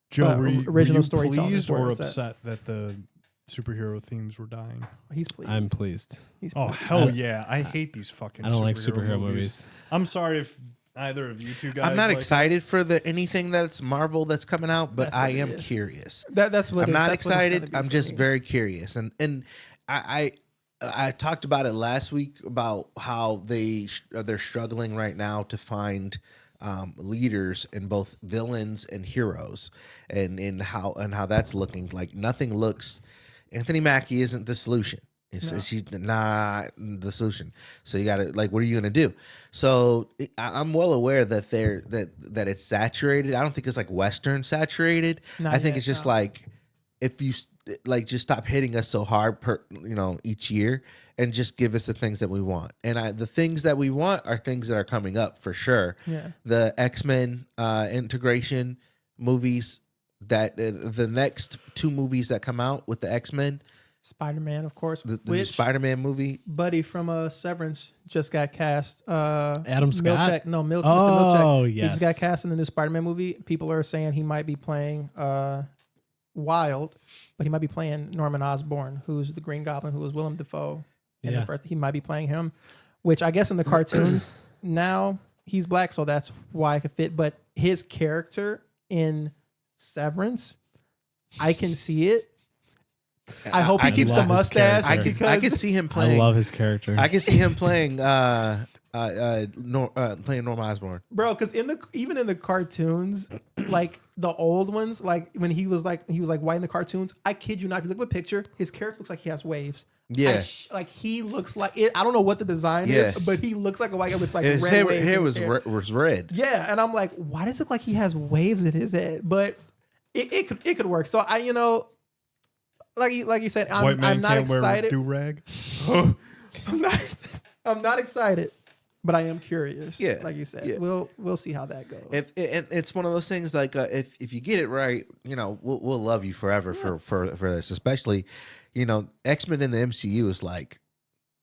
Joe, were you storytelling is pleased where or it's at. upset that the superhero themes were dying? He's pleased. I'm pleased. He's Oh, pleased. hell yeah. I hate these fucking I don't like superhero movies. I'm sorry if either of you two guys I'm not like excited for anything that's Marvel that's coming out, but That's what I it am is. curious. That's what I'm it- not that's what it's gonna excited. be I'm for just me. very curious, and I talked about it last week about how they're struggling right now to find leaders in both villains and heroes, and how that's looking. Like nothing looks. Anthony Mackie isn't the solution. She's not the solution. So you got to like, what are you going to do? So I'm well aware that that it's saturated. I don't think it's like Western saturated. Not I think yet, it's just no. like if you like just stop hitting us so hard each year and just give us the things that we want. And the things that we want are things that are coming up for sure. Yeah. The X-Men integration movies that the next 2 movies that come out with the X-Men. Spider-Man, of course. The new which Spider-Man movie. Buddy from Severance just got cast. Adam Scott? Milchek, no, Mr. Oh, Milchek. He yes. just got cast in the new Spider-Man movie. People are saying he might be playing Wild, but he might be playing Norman Osborn, who's the Green Goblin, who was Willem Dafoe. And Yeah. he might be playing him, which I guess in the cartoons now he's black, so that's why I could fit. But his character in Severance, I can see it. I hope he I keeps love the his mustache. character. I can see him I playing. love his character. I can see him playing playing Norman Osborn. Bro, because even in the cartoons, like the old ones, like when he was white in the cartoons, I kid you not, if you look at the picture, his character looks like he has waves. Yeah. Like he looks like it. I don't know what the design Yeah. is, but he looks like a white guy with like His red hair, waves. hair in was his hair. was red. Yeah, and I'm like, why does it look like he has waves in his head? But it could work. So like you said, White man I'm not can't wear a excited. do-rag. I'm not excited, but I am curious. Yeah, like you said, yeah. we'll see how that goes. And it's one of those things like if you get it right, we'll love you forever for this. Especially, X-Men in the MCU is like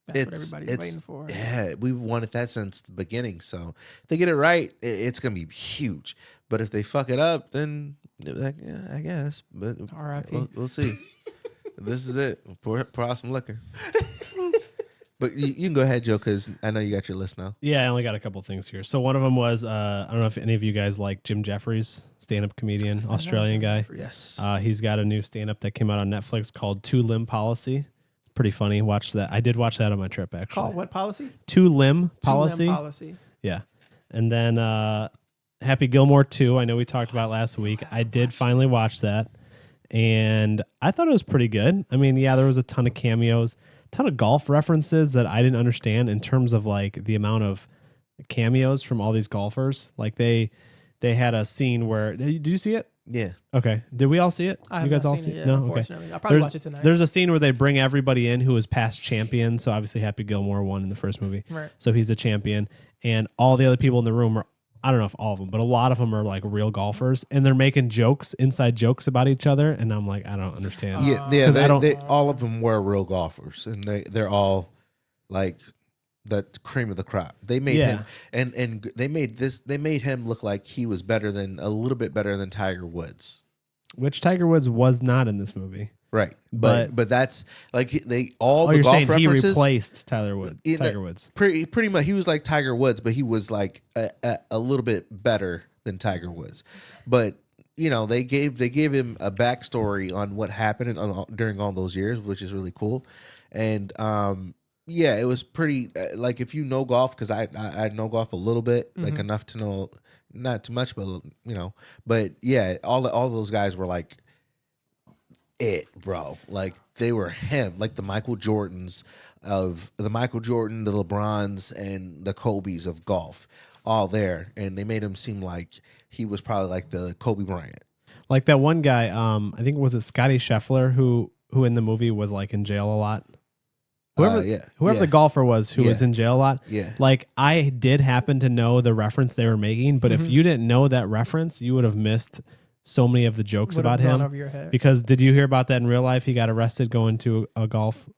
That's what everybody's waiting for. Yeah, we wanted that since the beginning. So if they get it right, it's gonna be huge. But if they fuck it up, then like, yeah, I guess. But R.I.P. We'll see. This is it. Pour out some liquor. But you can go ahead, Joe, because I know you got your list now. Yeah, I only got a couple things here. So one of them was I don't know if any of you guys like Jim Jeffries, stand-up comedian, Australian guy. Yes. He's got a new stand-up that came out on Netflix called Two Limb Policy. Pretty funny. Watch that. I did watch that on my trip actually. Call what policy? Two Limb Policy. Two-limb policy. Yeah. And then Happy Gilmore 2, I know we talked about last week. I did finally watch that. And I thought it was pretty good. I mean, yeah, there was a ton of cameos, a ton of golf references that I didn't understand in terms of like the amount of cameos from all these golfers. Like they had a scene where, did you see it? Yeah. Okay. Did we all see it? I You have guys not all seen see it it? yet, No? Okay. unfortunately. I'll probably watch it tonight. There's a scene where they bring everybody in who was past champion. So obviously Happy Gilmore won in the first movie. Right. So he's a champion. And all the other people in the room are, I don't know if all of them, but a lot of them are like real golfers. And they're making jokes, inside jokes about each other. And I'm like, I don't understand. Yeah. 'Cause I don't- All of them were real golfers, and they're all like the cream of the crop. They made Yeah. him, and they made him look like he was a little bit better than Tiger Woods. Which Tiger Woods was not in this movie. Right. But- But that's like Oh, the you're golf saying he references. replaced Tiger Woods. Pretty much, he was like Tiger Woods, but he was like a little bit better than Tiger Woods. But they gave him a backstory on what happened during all those years, which is really cool. And yeah, it was pretty like if you know golf, because I know golf a little bit, like enough to know, not too much, but But yeah, all those guys were like it, bro. Like they were him, like the Michael Jordans, the LeBrons, and the Kobes of golf, all there, and they made him seem like he was probably like the Kobe Bryant. Like that one guy, I think was it Scotty Scheffler who in the movie was like in jail a lot. Whoever the golfer was who was in jail a lot. Yeah. Like, I did happen to know the reference they were making, but if you didn't know that reference, you would have missed so many of the jokes about him. Over your head. Because did you hear about that in real life? He got arrested going to a golf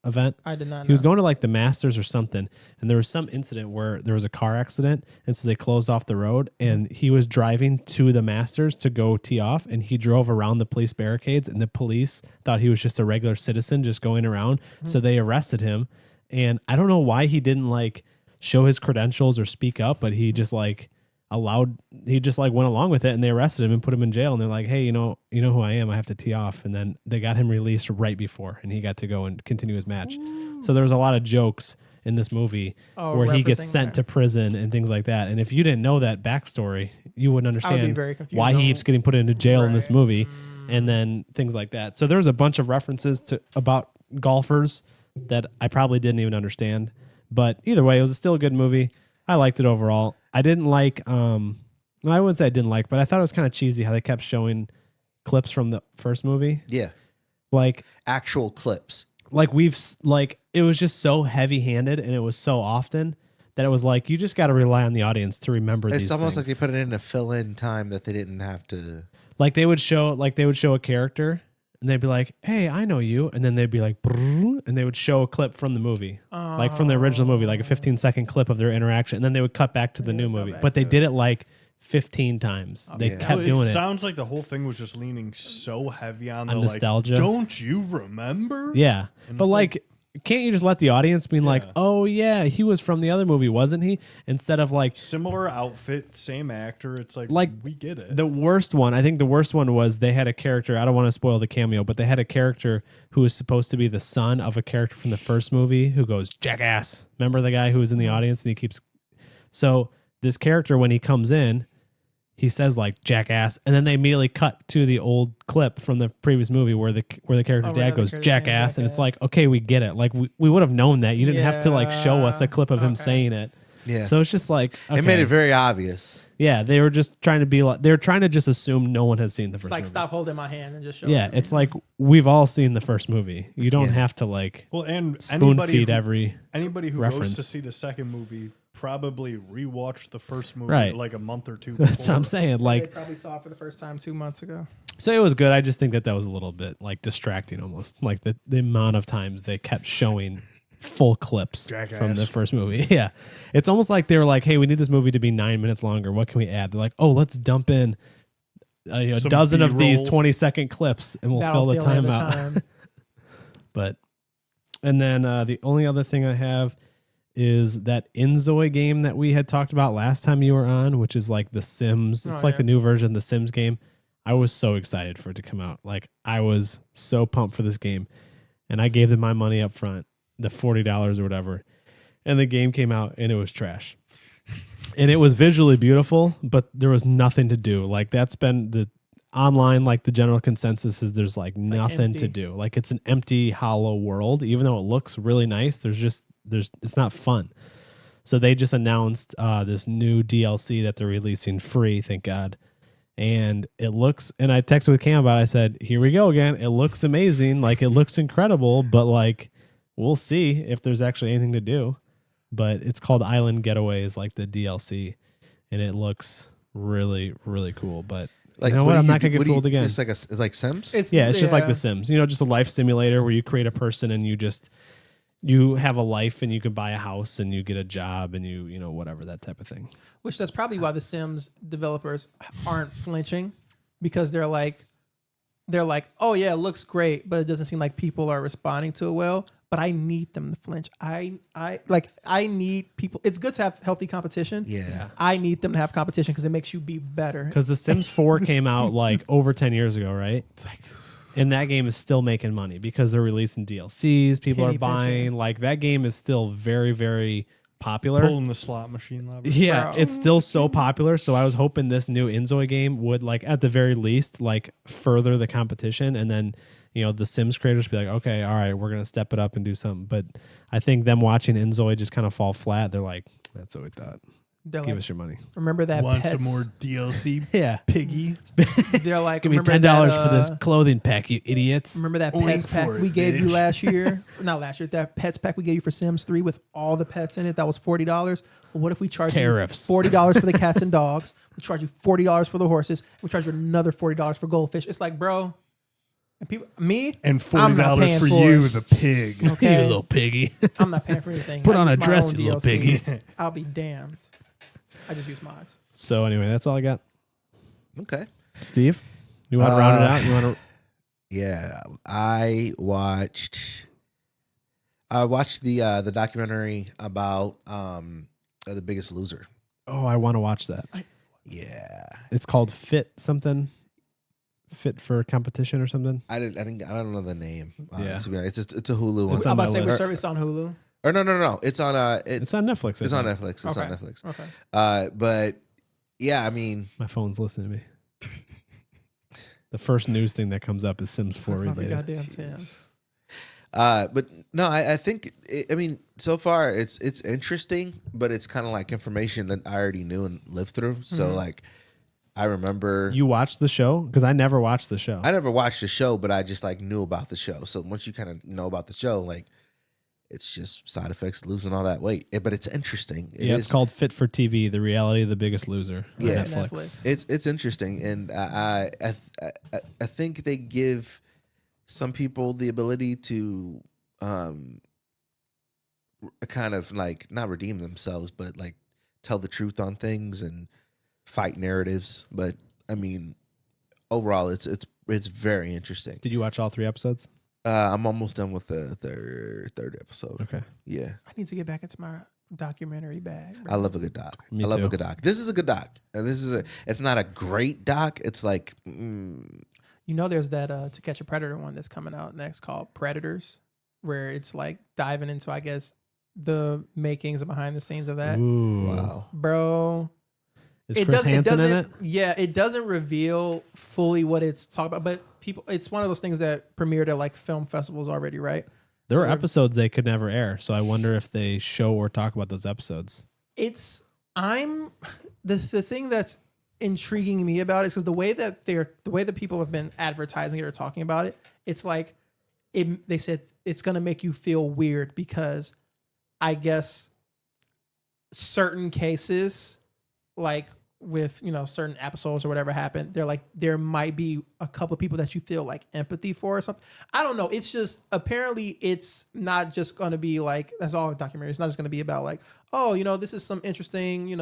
event. I did not know. He was going to like the Masters or something, and there was some incident where there was a car accident, and so they closed off the road, and he was driving to the Masters to go tee off, and he drove around the police barricades, and the police thought he was just a regular citizen just going around, so they arrested him, and I don't know why he didn't like show his credentials or speak up, but he just like went along with it, and they arrested him and put him in jail, and they're like, hey, you know who I am, I have to tee off, and then they got him released right before, and he got to go and continue his match. So there was a lot of jokes in this movie where he gets sent to prison and things like that, and if you didn't know that backstory, you wouldn't understand why he keeps getting put into jail in this movie, and then things like that. So there's a bunch of references about golfers that I probably didn't even understand, but either way, it was still a good movie. I liked it overall. I didn't like, I wouldn't say I didn't like, but I thought it was kind of cheesy how they kept showing clips from the first movie. Yeah. Like actual clips. Like it was just so heavy handed, and it was so often that it was like, you just got to rely on the audience to remember these things. It's almost like they put it in to fill in time that they didn't have to. Like they would show a character, and they'd be like, hey, I know you. And then they'd be like, and they would show a clip from the movie, like from the original movie, like a 15-second clip of their interaction. And then they would cut back to the new movie. But they did it like 15 times. They kept doing it. It sounds like the whole thing was just leaning so heavy on the nostalgia. Like, don't you remember? Yeah. But like, can't you just let the audience be like, oh yeah, he was from the other movie, wasn't he? Instead of like similar outfit, same actor. It's like we get it. The worst one was they had a character. I don't want to spoil the cameo, but they had a character who was supposed to be the son of a character from the first movie who goes, jackass. Remember the guy who was in the audience and he keeps. So this character, when he comes in, he says like jackass, and then they immediately cut to the old clip from the previous movie where the character's dad goes jackass, and it's like, okay, we get it. Like we would have known that. You didn't have to like show us a clip of him saying it. Yeah. So it's just like, okay. It made it very obvious. Yeah, they were just trying to be like, they're trying to just assume no one has seen the first movie. It's like, stop holding my hand and just show it. It's like, we've all seen the first movie. You don't have to like spoon feed anybody who reference. Goes to see the second movie probably rewatched the first movie like a month or two before. That's what I'm saying. Like, they probably saw it for the first time 2 months ago. So it was good. I just think that was a little bit like distracting almost. Like the amount of times they kept showing full clips from the first movie. Yeah. It's almost like they were like, hey, we need this movie to be 9 minutes longer. What can we add? They're like, oh, let's dump in a dozen of these 20-second clips and we'll fill the time out. But, and then the only other thing I have is that Inzoi game that we had talked about last time you were on, which is like The Sims. It's like the new version of The Sims game. I was so excited for it to come out. Like, I was so pumped for this game. And I gave them my money up front, the $40 or whatever. And the game came out and it was trash. And it was visually beautiful, but there was nothing to do. Like, that's been the online, like the general consensus is there's like nothing to do. Like, it's an empty, hollow world. Even though it looks really nice, it's not fun. So they just announced this new DLC that they're releasing free, thank God. And it looks, and I texted with Cam about it, I said, here we go again. It looks amazing. Like, it looks incredible, but like, we'll see if there's actually anything to do. But it's called Island Getaways, like the DLC. And it looks really, really cool. But like, you know what? I'm not going to get fooled again. It's like Sims? It's just like The Sims. Just a life simulator where you create a person and you have a life and you can buy a house and you get a job and you whatever, that type of thing. Which that's probably why the Sims developers aren't flinching, because they're like, oh yeah, it looks great, but it doesn't seem like people are responding to it well. But I need them to flinch. I need people. It's good to have healthy competition. Yeah. I need them to have competition because it makes you be better. Because The Sims 4 came out like over 10 years ago, right? It's like, and that game is still making money because they're releasing DLCs. People are buying. Like, that game is still very, very popular. Pulling the slot machine lever. Yeah, it's still so popular. So I was hoping this new Inzoi game would, like, at the very least, like, further the competition. And then, the Sims creators be like, okay, all right, we're going to step it up and do something. But I think them watching Inzoi just kind of fall flat. They're like, that's what we thought. They're Give like, us your money. remember that Want pets? some more DLC, Yeah. piggy? They're like, Give me remember $10 that, for this clothing pack, you idiots. Remember that Oink pets pack for it, we gave you bitch. last year? Not last year. That pets pack we gave you for Sims 3 with all the pets in it. That was $40. Well, what if we charge Tariffs. you $40 for the cats and dogs? We charge you $40 for the horses. We charge you another $40 for goldfish. It's like, bro. And people, me, And I'm not $40 paying for for you, it. the pig. Okay. You little piggy. I'm not paying for anything. Put I on use a my dress, own you little DLC. piggy. I'll be damned. I just use mods. So anyway, that's all I got. Okay. Steve, you want to round it out? You want to? Yeah, I watched the documentary about The Biggest Loser. Oh, I want to watch that. Yeah, It's called Fit something. Fit for competition or something. I don't know the name. Yeah. To be honest, it's a Hulu one. It's I'm on about to my say, list. what service on Hulu? Or no, it's on It's on Netflix. I it's on think. Netflix. It's on Okay. Netflix. Okay. But yeah, I mean, My phone's listening to me. The first news thing that comes up is Sims 4 Probably related. goddamn Sims. but no, I think I mean so far it's interesting, but it's kind of like information that I already knew and lived through. So like, I remember You watched the show? Because I never watched the show. I never watched the show, but I just like knew about the show. So once you kind of know about the show, like it's just side effects, losing all that weight. But it's interesting. It's called Fit for TV: The Reality of the Biggest Loser. On Yeah. Netflix. It's interesting, and I think they give some people the ability to kind of like not redeem themselves, but like tell the truth on things and fight narratives. But I mean, overall, it's very interesting. Did you watch all 3 episodes? I'm almost done with the third episode. Okay. Yeah, I need to get back into my documentary bag. Bro. I love a good doc. Me I love too. a good doc. This is a good doc. And it's not a great doc. It's like You know, there's that To Catch a Predator one that's coming out next called Predators, where it's like diving into, I guess, the makings and behind the scenes of that. Ooh. wow. Bro, Is Chris Hansen in it? Yeah, it doesn't reveal fully what it's talking about, but it's one of those things that premiered at like film festivals already, right? There So are episodes they could never air, so I wonder if they show or talk about those episodes. The thing that's intriguing me about it is because the way that people have been advertising it or talking about it, it's like they said it's gonna make you feel weird because I guess certain cases, like with certain episodes or whatever happened, they're like there might be a couple of people that you feel like empathy for or something. I don't know. It's just apparently it's not just gonna be like that's all a documentary. It's not just gonna be about like, oh, this is some interesting,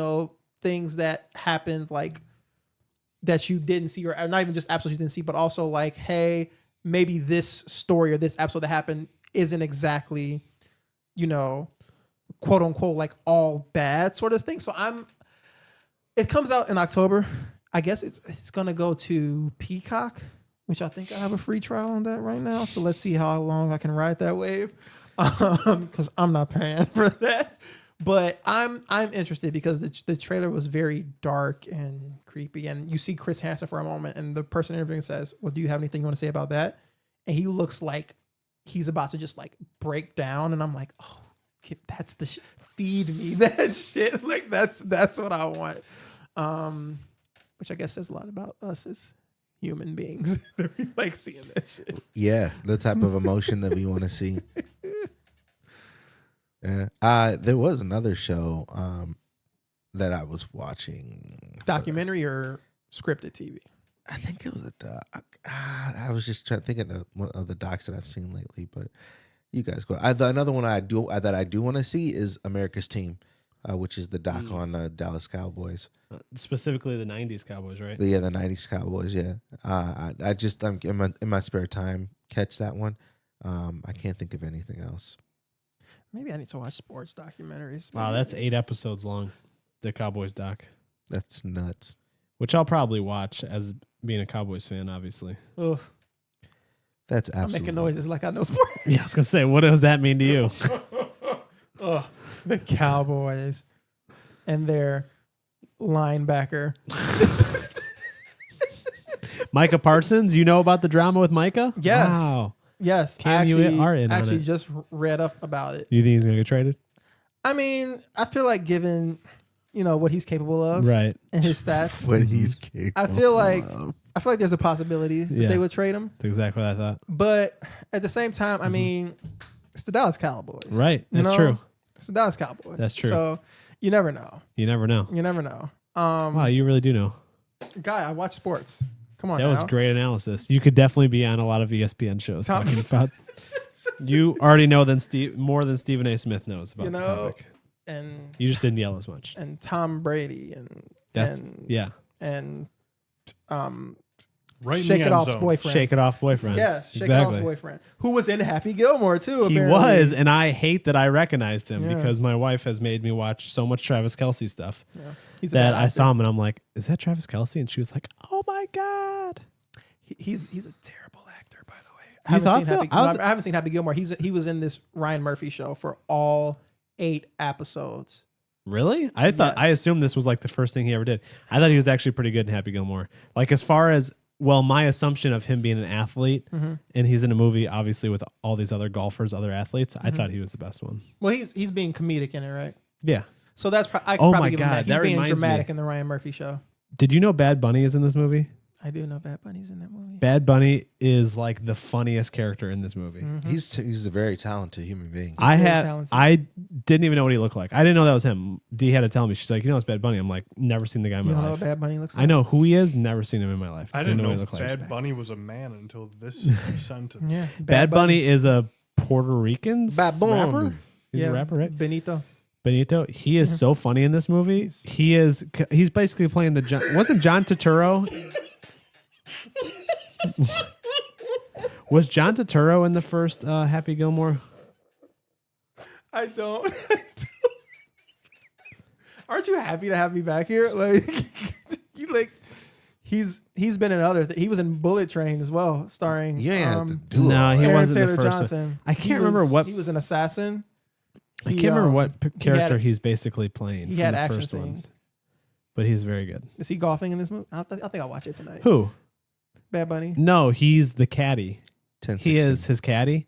things that happened like that you didn't see, or not even just episodes you didn't see, but also like, hey, maybe this story or this episode that happened isn't exactly, quote unquote, like all bad sort of thing. So it comes out in October. I guess it's gonna go to Peacock, which I think I have a free trial on that right now. So let's see how long I can ride that wave, because I'm not paying for that. But I'm interested because the trailer was very dark and creepy, and you see Chris Hansen for a moment, and the person interviewing says, "Well, do you have anything you want to say about that?" And he looks like he's about to just like break down, and I'm like, "Oh, kid, that's the feed me that shit." Like that's what I want. Which I guess says a lot about us as human beings. We like seeing that shit. Yeah, the type of emotion that we want to see. Yeah. There was another show that I was watching. Documentary or scripted TV? I think it was a doc. I was just thinking of one of the docs that I've seen lately, but you guys go. Another one I do want to see is America's Team, which is the doc on Dallas Cowboys. Specifically the 90s Cowboys, right? The 90s Cowboys, yeah. I just I'm in my spare time catch that one. I can't think of anything else. Maybe I need to watch sports documentaries. Wow, that's 8 episodes long, the Cowboys doc, That's nuts. which I'll probably watch as being a Cowboys fan, obviously. Ugh, That's I'm absolutely making noises like I know sports. Yeah, I was going to say, what does that mean to you? Ugh, the Cowboys and their linebacker. Micah Parsons, you know about the drama with Micah? Yes. Wow. Yes, Cam, you are in on actually it. just read up about it. You think he's going to get traded? I mean, I feel like given, what he's capable of, Right. and his stats. When he's capable. I feel like there's a possibility that Yeah. they would trade him, That's exactly what I thought. but at the same time, I mean, it's the Dallas Cowboys. Right. You That's know? true. It's the Dallas Cowboys. That's true. So you never know. You never know. You never know. Wow, you really do know. Guy, I watch sports. Come on, That was now. great analysis. You could definitely be on a lot of ESPN shows Tom- talking about. You already know more than Stephen A. Smith knows about the topic. And You just didn't yell as much. and Tom Brady and That's and yeah. and Right in Shake the It end Off's zone. boyfriend. Shake It Off boyfriend. Yes, Shake It exactly. Off's boyfriend, who was in Happy Gilmore too. He apparently. was, and I hate that I recognized him Yeah. because my wife has made me watch so much Travis Kelce stuff Yeah. He's a that bad I actor. saw him and I'm like, "Is that Travis Kelce?" And she was like, "Oh my god!" He's a terrible actor, by the way. You thought so? I haven't seen Happy Gilmore. He was in this Ryan Murphy show for all 8 episodes. Really? I assumed this was like the first thing he ever did. I thought he was actually pretty good in Happy Gilmore. Like as far as my assumption of him being an athlete, and he's in a movie obviously with all these other golfers, other athletes. I thought he was the best one. Well, he's being comedic in it, right? Yeah. So that's I Oh could probably my give him God, that. He's that being reminds dramatic me. in the Ryan Murphy show. Did you know Bad Bunny is in this movie? I do know Bad Bunny's in that movie. Bad Bunny is like the funniest character in this movie. He's a very talented human being. I Very had talented. I didn't even know what he looked like. I didn't know that was him. Dee had to tell me. She's like, it's Bad Bunny. I'm like, never seen the guy in You my don't know life. what Bad Bunny looks like? I know who he is. Never seen him in my life. I didn't know what he looked like. Bad Bunny was a man until this sentence. Yeah. Bad Bunny is a Puerto Rican Bad Bunny. rapper. He's a rapper, right? Benito. Benito. He is so funny in this movie. He's basically playing the wasn't John Turturro? Was John Turturro in the first Happy Gilmore? I don't. Aren't you happy to have me back here? Like, he's been in other. He was in Bullet Train as well, starring. You ain't have to do No, all he that. Aaron wasn't the Taylor first one. Johnson. I can't remember what. He was an assassin. I can't remember what character had- he's basically playing. He from had the action first one. scenes. But he's very good. Is he golfing in this movie? I think I'll watch it tonight. Who? Bad Bunny. No, he's the caddy. 10, He 16. is his caddy,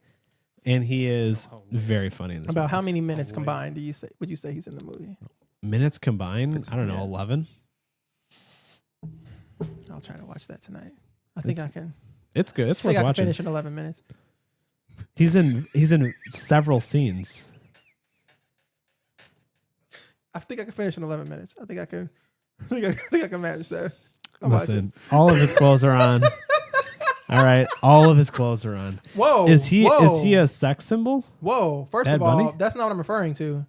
and he is very funny in this. About movie. how many minutes combined would you say he's in the movie? Minutes combined? I don't know, Yeah. 11. I'll try to watch that tonight. I think I can. It's good. It's I think worth I can watching. finish in 11 minutes. He's in several scenes. I think I can finish in 11 minutes. I think I can. I think I can manage that. I'll watch it. Listen, all of his clothes are on. All right, all of his clothes are on. Whoa. Is he Whoa. a sex symbol? Whoa. First Bad of all, Bunny? that's not what I'm referring to.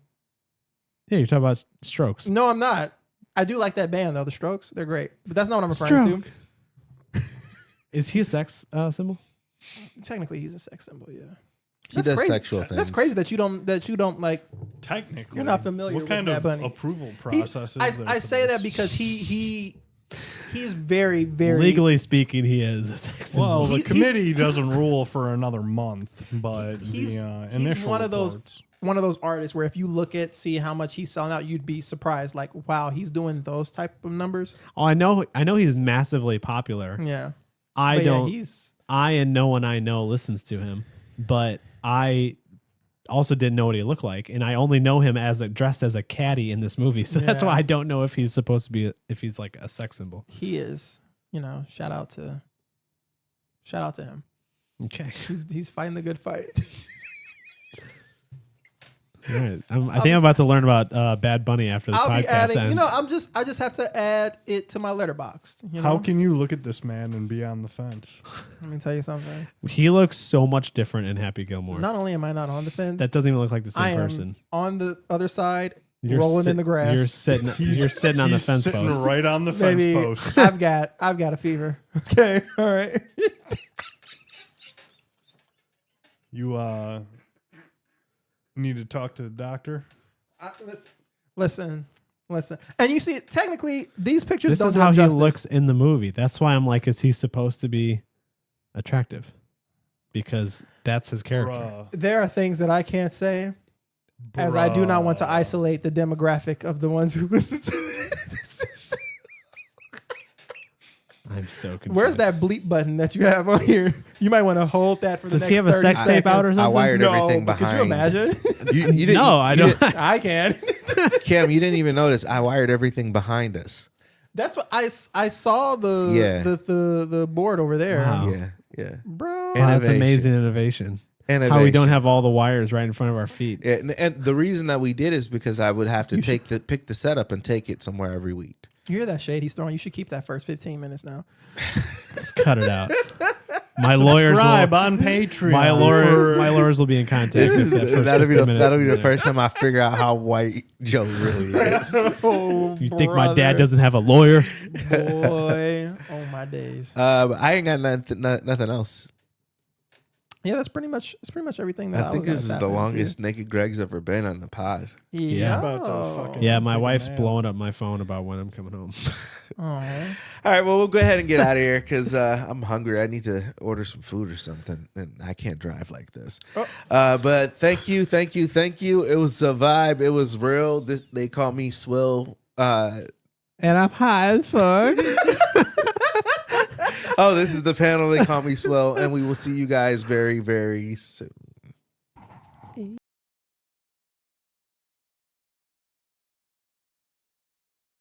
Yeah, you're talking about Strokes. No, I'm not. I do like that band though, the Strokes. They're great, but that's not what I'm referring to. Is he a sex symbol? Technically, he's a sex symbol. Yeah. He That's does crazy. sexual things. That's crazy that you don't like. Technically, You're not familiar what with kind Bad of Bunny. approval He- process is there? I for say this? that because he's very Legally speaking, he is a sex symbol. Well, the He's- committee doesn't rule for another month, but He's- the he's initial one of those- reports- one of those artists where if you look at see how much he's selling out, you'd be surprised. Like, wow, he's doing those type of numbers. Oh, I know he's massively popular. Yeah, I But don't. Yeah, he's I and no one I know listens to him, but I also didn't know what he looked like, and I only know him as dressed as a caddy in this movie. So that's Yeah. why I don't know if he's supposed to be if he's like a sex symbol. he is. You know, shout out to him. Okay, He's fighting the good fight. all right. I think I'm about to learn about Bad Bunny after this I'll podcast be adding. ends. You know, I just have to add it to my letterbox. You know? How can you look at this man and be on the fence? Let me tell you something. He looks so much different in Happy Gilmore. Not only am I not on the fence, That doesn't even look like the I same am person. on the other side, You're rolling sit- in the grass. You're sitting. You're sitting on the He's fence sitting post. right on the fence Baby, post. I've got a fever. Okay, all right. You need to talk to the doctor. Listen. And you see, technically, these pictures This don't is do how him he justice. looks in the movie. That's why I'm like, is he supposed to be attractive? Because that's his character. Bruh. There are things that I can't say, as I do not want to isolate the demographic of the ones who listen to this. I'm so confused. Where's that bleep button that you have on here? You might want to hold that for the Does next he have a 30 sex tape out or seconds. something? I wired No, everything but behind. could you imagine? You didn't, No, I you don't. didn't- I can. Cam, you didn't even notice. I wired everything behind us. That's what I saw the board over there. Wow. Yeah. Bro. Wow, that's Innovation. amazing innovation. How we Innovation. don't have all the wires right in front of our feet. And the reason that we did is because I would have to pick the setup and take it somewhere every week. You hear that shade he's throwing? You should keep that first 15 minutes now. Cut it out. My lawyers Subscribe will, on Patreon. my lawyers will be in contact. If that first That'll 15 minutes be is the there. first time I figure out how white Joe really is. You think my dad doesn't have a lawyer? Boy, oh my days. I ain't got nothing else. Yeah, that's pretty much everything that I think was this is the longest Naked Greg's ever been on the pod. Yeah. About to fucking Yeah, my take a wife's nap. blowing up my phone about when I'm coming home. Aw. All right, well, we'll go ahead and get out of here because I'm hungry. I need to order some food or something, and I can't drive like this. But thank you. It was a vibe. It was real. They call me Swill. And I'm high as fuck. Oh, this is the panel. They call me Swell, and we will see you guys very, very soon.